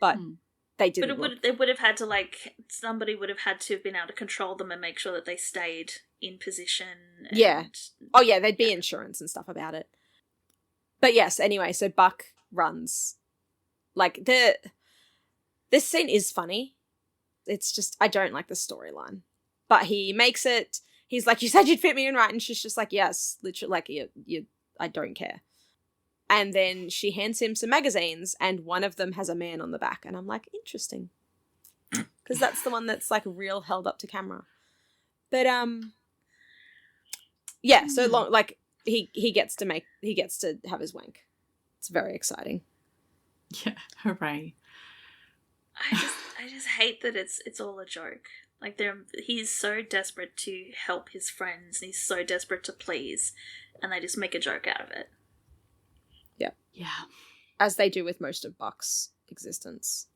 Speaker 3: But
Speaker 2: Hmm.
Speaker 3: they
Speaker 4: But
Speaker 3: didn't.
Speaker 4: they would have had to, like, somebody would have had to have been able to control them and make sure that they stayed in position. And,
Speaker 3: Yeah. Oh yeah, there'd be insurance and stuff about it. But yes, anyway, so Buck runs. Like, this scene is funny. It's just, I don't like the storyline. But he makes it... He's like, you said you'd fit me in, right? And she's just like, yes, literally, like, you, I don't care. And then she hands him some magazines, and one of them has a man on the back. And I'm like, interesting. Because that's the one that's, like, real held up to camera. But, yeah, so long, like, he gets to have his wank. It's very exciting.
Speaker 2: Yeah, hooray.
Speaker 4: I just hate that it's all a joke. Like, he's so desperate to help his friends, and he's so desperate to please, and they just make a joke out of it.
Speaker 2: Yeah.
Speaker 3: As they do with most of Buck's existence.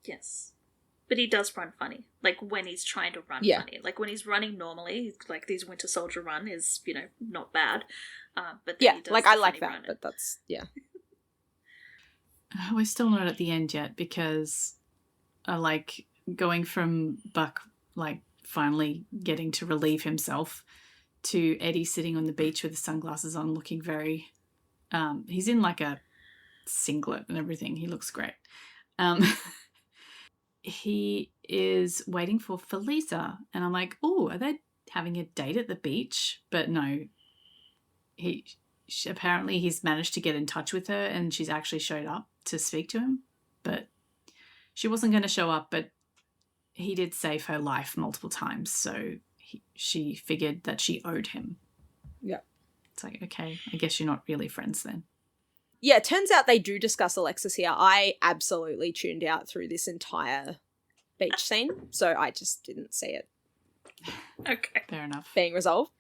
Speaker 4: Yes. But he does run funny. Like, when he's trying to run
Speaker 3: Yeah.
Speaker 4: funny. Like, when he's running normally, like, his Winter Soldier run is, not bad. But then
Speaker 3: Yeah,
Speaker 4: he does
Speaker 3: like,
Speaker 4: the
Speaker 3: I like
Speaker 4: funny
Speaker 3: that,
Speaker 4: run.
Speaker 3: but that's, yeah.
Speaker 2: We're still not at the end yet because, like, going from Buck, like, finally getting to relieve himself to Eddie sitting on the beach with his sunglasses on looking very... he's in, like, a singlet and everything. He looks great. He is waiting for Felisa, and I'm like, oh, are they having a date at the beach? But no. Apparently he's managed to get in touch with her, and she's actually showed up to speak to him. But she wasn't going to show up, but he did save her life multiple times, so she figured that she owed him.
Speaker 3: Yeah.
Speaker 2: It's like, okay, I guess you're not really friends then.
Speaker 3: Yeah, it turns out they do discuss Alexis here. I absolutely tuned out through this entire beach scene, so I just didn't see it
Speaker 4: Okay.
Speaker 2: Fair enough.
Speaker 3: being resolved.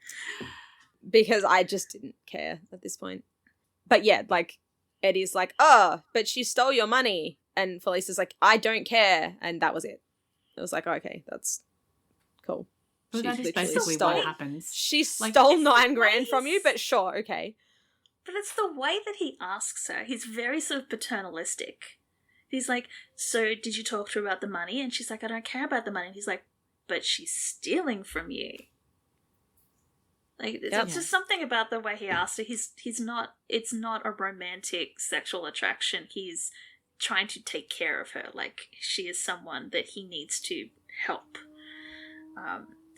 Speaker 3: Because I just didn't care at this point. But yeah, like, Eddie's like, oh, but she stole your money. And Felicia's like, I don't care. And that was it. It was like, okay, that's cool.
Speaker 2: But that is
Speaker 3: literally
Speaker 2: basically
Speaker 3: stole-
Speaker 2: what happens.
Speaker 3: She
Speaker 2: Like,
Speaker 3: stole
Speaker 4: it's the
Speaker 3: $9,000 from you,
Speaker 4: ways-
Speaker 3: but sure, okay.
Speaker 4: But it's the way that he asks her. He's very sort of paternalistic. He's like, so did you talk to her about the money? And she's like, I don't care about the money. And he's like, but she's stealing from you. Like, it's
Speaker 3: Yep.
Speaker 4: just something about the way he asked her. He's not, it's not a romantic sexual attraction. He's trying to take care of her. Like, she is someone that he needs to help.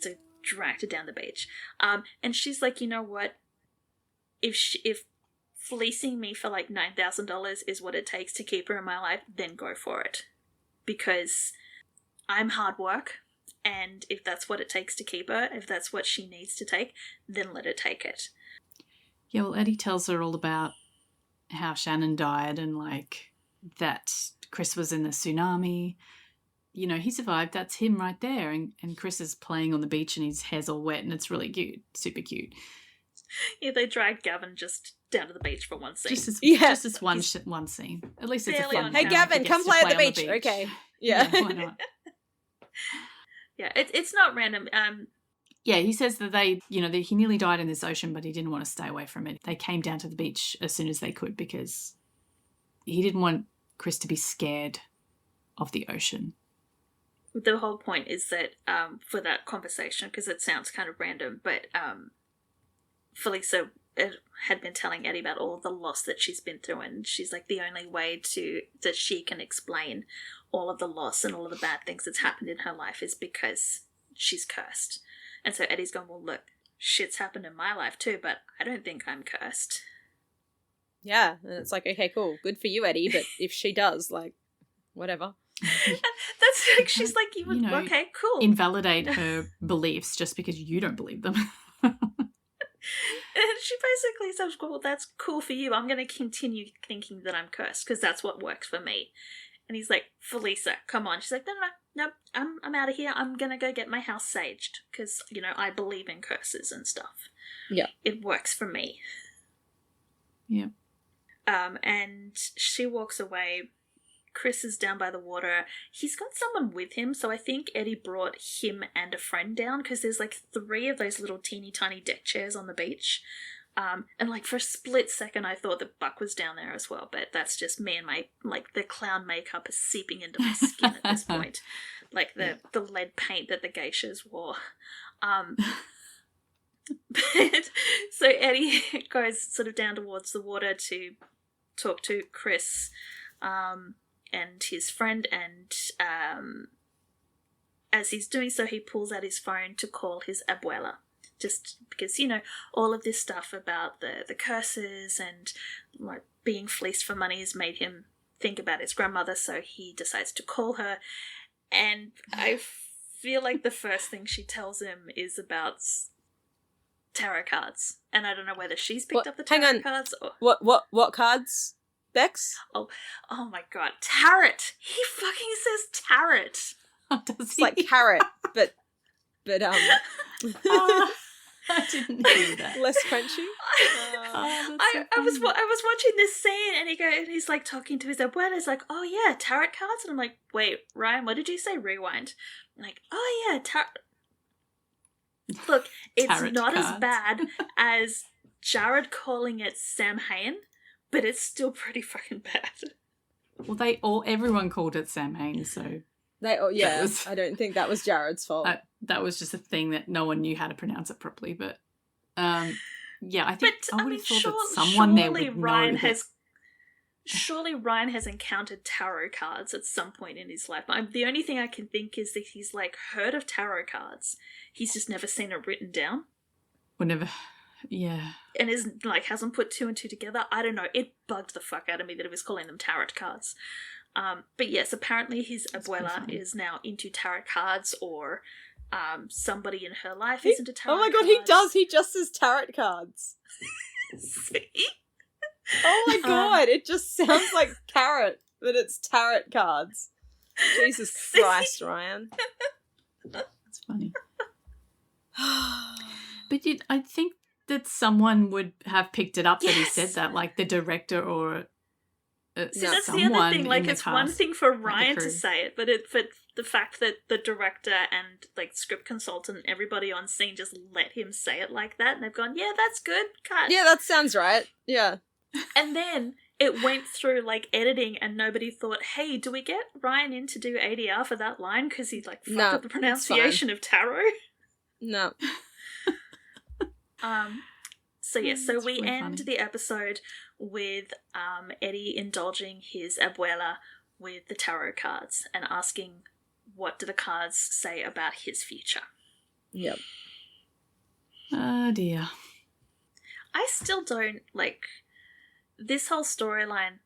Speaker 4: To drag her down the beach. And she's like, you know what? If fleecing me for like $9,000 is what it takes to keep her in my life, then go for it. Because I'm hard work, and if that's what it takes to keep her, if that's what she needs to take, then let her take it.
Speaker 2: Yeah, well, Eddie tells her all about how Shannon died and, like, that Chris was in the tsunami. You know, he survived. That's him right there. And Chris is playing on the beach and his hair's all wet and it's really cute. Super cute.
Speaker 4: Yeah, they drag Gavin just down to the beach for one scene.
Speaker 2: Just this one scene. At least it's a
Speaker 4: barely
Speaker 2: fun
Speaker 4: on
Speaker 2: one.
Speaker 3: Hey, Gavin,
Speaker 2: He
Speaker 3: come
Speaker 2: gets to
Speaker 3: play at the
Speaker 2: on
Speaker 3: beach. Okay. Yeah.
Speaker 2: Why not?
Speaker 4: Yeah, it's not random.
Speaker 2: Yeah, he says that he nearly died in this ocean, but he didn't want to stay away from it. They came down to the beach as soon as they could because he didn't want Chris to be scared of the ocean.
Speaker 4: The whole point is that for that conversation, because it sounds kind of random, but Felisa had been telling Eddie about all the loss that she's been through, and she's like, the only way that she can explain all of the loss and all of the bad things that's happened in her life is because she's cursed. And so Eddie's going, well, look, shit's happened in my life too, but I don't think I'm cursed.
Speaker 3: Yeah, and it's like, okay, cool, good for you, Eddie, but if she does, like, whatever.
Speaker 4: That's like, she's like, you would, okay, cool.
Speaker 2: Invalidate her beliefs just because you don't believe them.
Speaker 4: And she basically says, well, that's cool for you. I'm going to continue thinking that I'm cursed because that's what works for me. And he's like, Felisa, come on. She's like, no, I'm out of here. I'm going to go get my house saged because, I believe in curses and stuff.
Speaker 3: Yeah.
Speaker 4: It works for me.
Speaker 2: Yeah.
Speaker 4: And she walks away. Chris is down by the water. He's got someone with him, so I think Eddie brought him and a friend down because there's like 3 of those little teeny tiny deck chairs on the beach. And like for a split second I thought that Buck was down there as well, but that's just me and my, like, the clown makeup is seeping into my skin at this point. Like the lead paint that the geishas wore. But so Eddie goes sort of down towards the water to talk to Chris and his friend, and as he's doing so, he pulls out his phone to call his abuela, just because, all of this stuff about the curses and like being fleeced for money has made him think about his grandmother, so he decides to call her, and I feel like the first thing she tells him is about tarot cards, and I don't know whether she's picked up the tarot cards or...
Speaker 3: What cards? Bex?
Speaker 4: Oh my god, tarot! He fucking says tarot.
Speaker 2: Does
Speaker 3: It's
Speaker 2: he?
Speaker 3: like carrot, but
Speaker 2: I didn't hear that.
Speaker 3: less crunchy.
Speaker 4: I was watching this scene, and he's like talking to his abuela. He's like, oh yeah, tarot cards, and I'm like, wait, Ryan, what did you say? Rewind. I'm like, oh yeah, tarot. Look, it's
Speaker 2: Tarot
Speaker 4: not
Speaker 2: cards.
Speaker 4: as bad as Jared calling it Samhain, but it's still pretty fucking bad.
Speaker 2: Well, everyone called it Samhain, so
Speaker 3: I don't think that was Jared's fault.
Speaker 2: that was just a thing that no one knew how to pronounce it properly. But yeah, I think I would have thought that someone there would know that.
Speaker 4: Surely Ryan has encountered tarot cards at some point in his life. The only thing I can think is that he's like heard of tarot cards. He's just never seen it written down.
Speaker 2: Or never, yeah.
Speaker 4: And hasn't put 2 and 2 together. I don't know. It bugged the fuck out of me that he was calling them tarot cards. But yes, apparently his abuela is now into tarot cards, or somebody in her life is into tarot cards.
Speaker 3: Oh my god, he does. He just says tarot cards.
Speaker 4: See?
Speaker 3: Oh my god, it just sounds like carrot, but it's tarot cards. Jesus Christ, Ryan.
Speaker 2: That's funny. But I think that someone would have picked it up that he said that, like the director or
Speaker 4: See, that's the other thing. Like, it's one thing for Ryan to say it, but the fact that the director and like script consultant and everybody on scene just let him say it like that, and they've gone, yeah, that's good, cut.
Speaker 3: Yeah, that sounds right. Yeah.
Speaker 4: And then it went through like editing, and nobody thought, hey, do we get Ryan in to do ADR for that line because he like fucked up the pronunciation of tarot?
Speaker 3: No.
Speaker 4: So yeah, so we
Speaker 2: really
Speaker 4: end
Speaker 2: funny.
Speaker 4: the episode with Eddie indulging his abuela with the tarot cards and asking, what do the cards say about his future?
Speaker 3: Yep.
Speaker 2: Oh dear.
Speaker 4: I still don't, like, this whole storyline,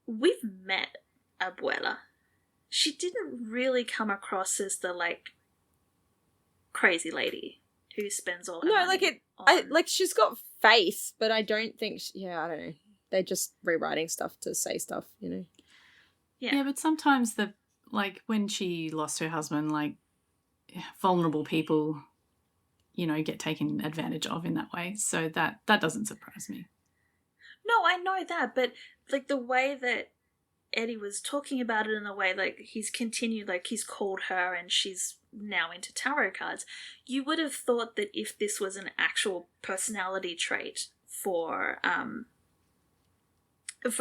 Speaker 4: we've met Abuela. She didn't really come across as the, like, crazy lady who spends all her money on...
Speaker 3: she's got face, but I don't think I don't know. They're just rewriting stuff to say stuff, you know.
Speaker 2: Yeah, but sometimes when she lost her husband, like, vulnerable people, you know, get taken advantage of in that way. So that doesn't surprise me.
Speaker 4: No, I know that, but, like, the way that Eddie was talking about it, in the way, like, he's continued, like, he's called her and she's now into tarot cards, you would have thought that if this was an actual personality trait for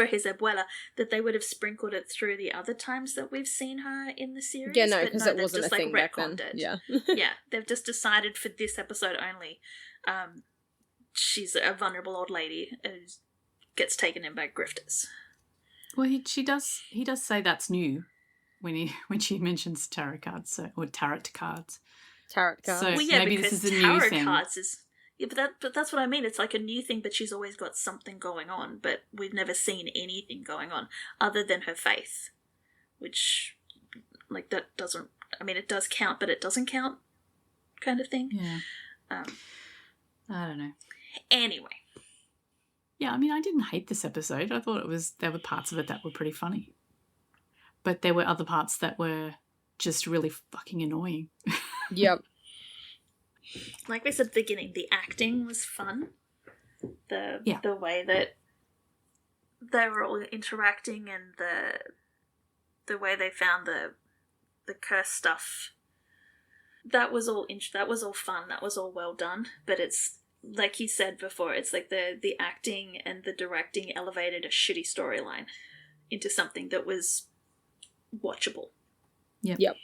Speaker 4: his abuela, that they would have sprinkled it through the other times that we've seen her in the series.
Speaker 3: Yeah, no, because it wasn't
Speaker 4: just,
Speaker 3: a thing back then.
Speaker 4: it.
Speaker 3: Yeah.
Speaker 4: Yeah, they've just decided for this episode only, she's a vulnerable old lady who gets taken in by grifters.
Speaker 2: Well, he does say that's new when she mentions tarot cards, or tarot cards.
Speaker 3: Tarot cards.
Speaker 2: So
Speaker 4: well, yeah,
Speaker 2: maybe
Speaker 4: because
Speaker 2: this is a new
Speaker 4: tarot
Speaker 2: thing.
Speaker 4: cards is... Yeah, but that's what I mean. It's like a new thing, but she's always got something going on, but we've never seen anything going on other than her faith, which, like, that doesn't... I mean, it does count, but it doesn't count kind of thing.
Speaker 2: Yeah. I don't know.
Speaker 4: Anyway.
Speaker 2: Yeah, I mean, I didn't hate this episode. I thought there were parts of it that were pretty funny. But there were other parts that were just really fucking annoying.
Speaker 3: Yep.
Speaker 4: Like we said at the beginning, the acting was fun. The way that they were all interacting, and the way they found the curse stuff. That was all fun. That was all well done. But it's, like you said before, it's like the acting and the directing elevated a shitty storyline into something that was watchable.
Speaker 3: Yep.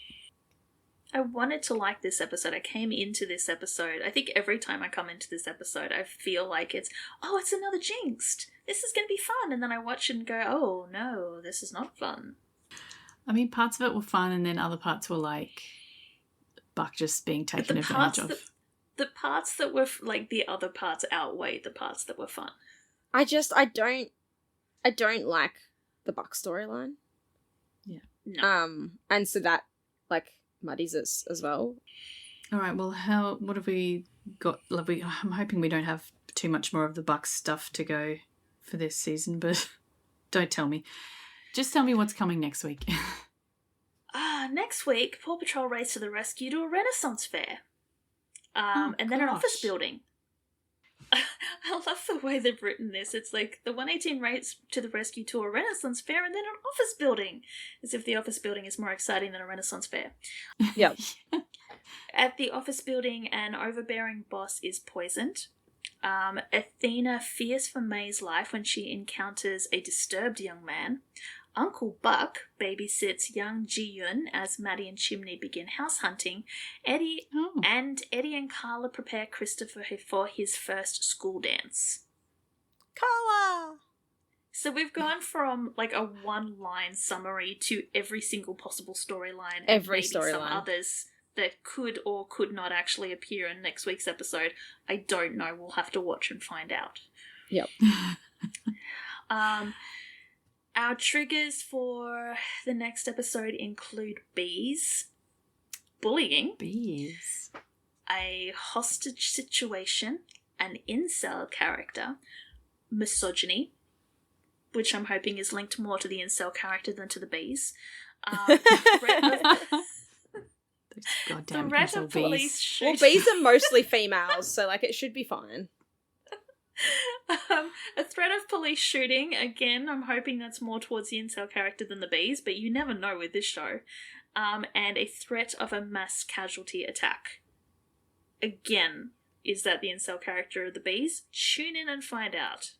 Speaker 4: I wanted to like this episode. I came into this episode. I think every time I come into this episode, I feel like it's another Jinxed. This is going to be fun. And then I watch it and go, oh no, this is not fun.
Speaker 2: I mean, parts of it were fun, and then other parts were like Buck just being taken advantage of.
Speaker 4: The parts that were, like, the other parts outweighed the parts that were fun.
Speaker 3: I don't like the Buck storyline.
Speaker 2: Yeah.
Speaker 4: No.
Speaker 3: And so that, like, muddies it as well.
Speaker 2: All right, well, what have we got? I'm hoping we don't have too much more of the Buck stuff to go for this season, but don't tell me. Just tell me what's coming next week.
Speaker 4: Next week, Paw Patrol race to the rescue to a Renaissance fair. And then an office building. I love the way they've written this. It's like the 118 race to the rescue to a Renaissance fair and then an office building. As if the office building is more exciting than a Renaissance fair.
Speaker 3: Yep.
Speaker 4: At the office building, an overbearing boss is poisoned. Athena fears for May's life when she encounters a disturbed young man. Uncle Buck babysits young Ji-Yun as Maddie and Chimney begin house hunting. Eddie and Carla prepare Christopher for his first school dance.
Speaker 3: Carla!
Speaker 4: So we've gone from, like, a one-line summary to every single possible storyline.
Speaker 3: Every
Speaker 4: and maybe some
Speaker 3: storyline.
Speaker 4: others that could or could not actually appear in next week's episode. I don't know. We'll have to watch and find out.
Speaker 3: Yep.
Speaker 4: Our triggers for the next episode include bees, bullying, a hostage situation, an incel character, misogyny, which I'm hoping is linked more to the incel character than to the bees,
Speaker 2: Goddamn
Speaker 4: threat
Speaker 2: incel
Speaker 4: of police
Speaker 2: bees.
Speaker 4: shooting.
Speaker 3: Well, bees are mostly females, so, like, it should be fine.
Speaker 4: A threat of police shooting. Again, I'm hoping that's more towards the incel character than the bees, but you never know with this show. And a threat of a mass casualty attack. Again, is that the incel character or the bees? Tune in and find out.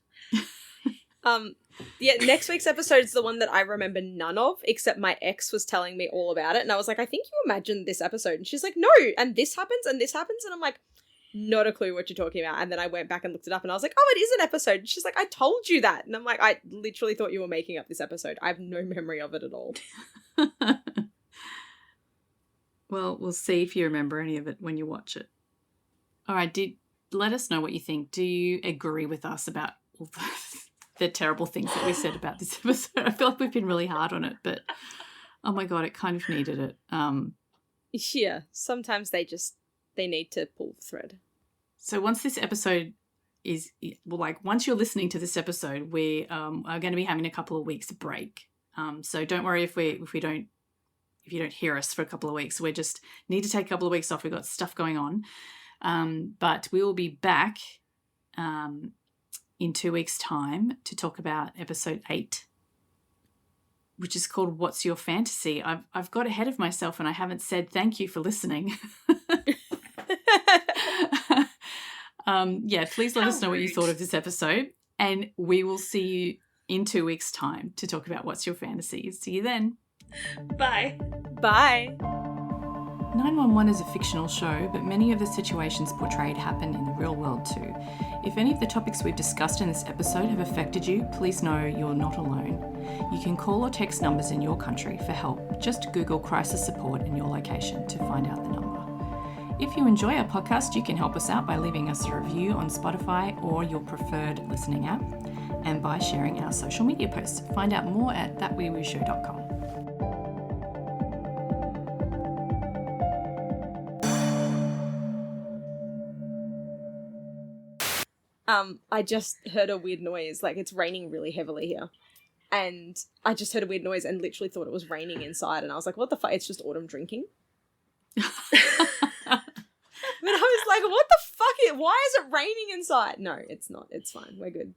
Speaker 3: Yeah, next week's episode is the one that I remember none of, except my ex was telling me all about it, and I was like, I think you imagined this episode, and she's like, no, and this happens, and I'm like, not a clue what you're talking about. And then I went back and looked it up and I was like, oh, it is an episode. And she's like, I told you that. And I'm like, I literally thought you were making up this episode. I have no memory of it at all.
Speaker 2: Well, we'll see if you remember any of it when you watch it. All right, let us know what you think. Do you agree with us about all the terrible things that we said about this episode. I feel like we've been really hard on it, but oh my God, it kind of needed it.
Speaker 3: Yeah, sometimes they need to pull the thread.
Speaker 2: So once this episode is, well, like once you're listening to this episode, we are going to be having a couple of weeks break. So don't worry if you don't hear us for a couple of weeks. We just need to take a couple of weeks off. We've got stuff going on. But we will be back in 2 weeks' time to talk about episode 8, which is called What's Your Fantasy? I've got ahead of myself and I haven't said thank you for listening. Please let us know what you thought of this episode, and we will see you in 2 weeks' time to talk about What's Your Fantasy. See you then.
Speaker 4: Bye.
Speaker 3: Bye.
Speaker 2: 911 is a fictional show, but many of the situations portrayed happen in the real world too. If any of the topics we've discussed in this episode have affected you, please know you're not alone. You can call or text numbers in your country for help. Just Google crisis support in your location to find out the number. If you enjoy our podcast, you can help us out by leaving us a review on Spotify or your preferred listening app, and by sharing our social media posts. Find out more at thatweewooshow.com.
Speaker 3: I just heard a weird noise, like it's raining really heavily here. And I just heard a weird noise and literally thought it was raining inside, and I was like, what the fuck? It's just Autumn drinking. But I was like, what the fuck? Why is it raining inside? No, it's not. It's fine. We're good.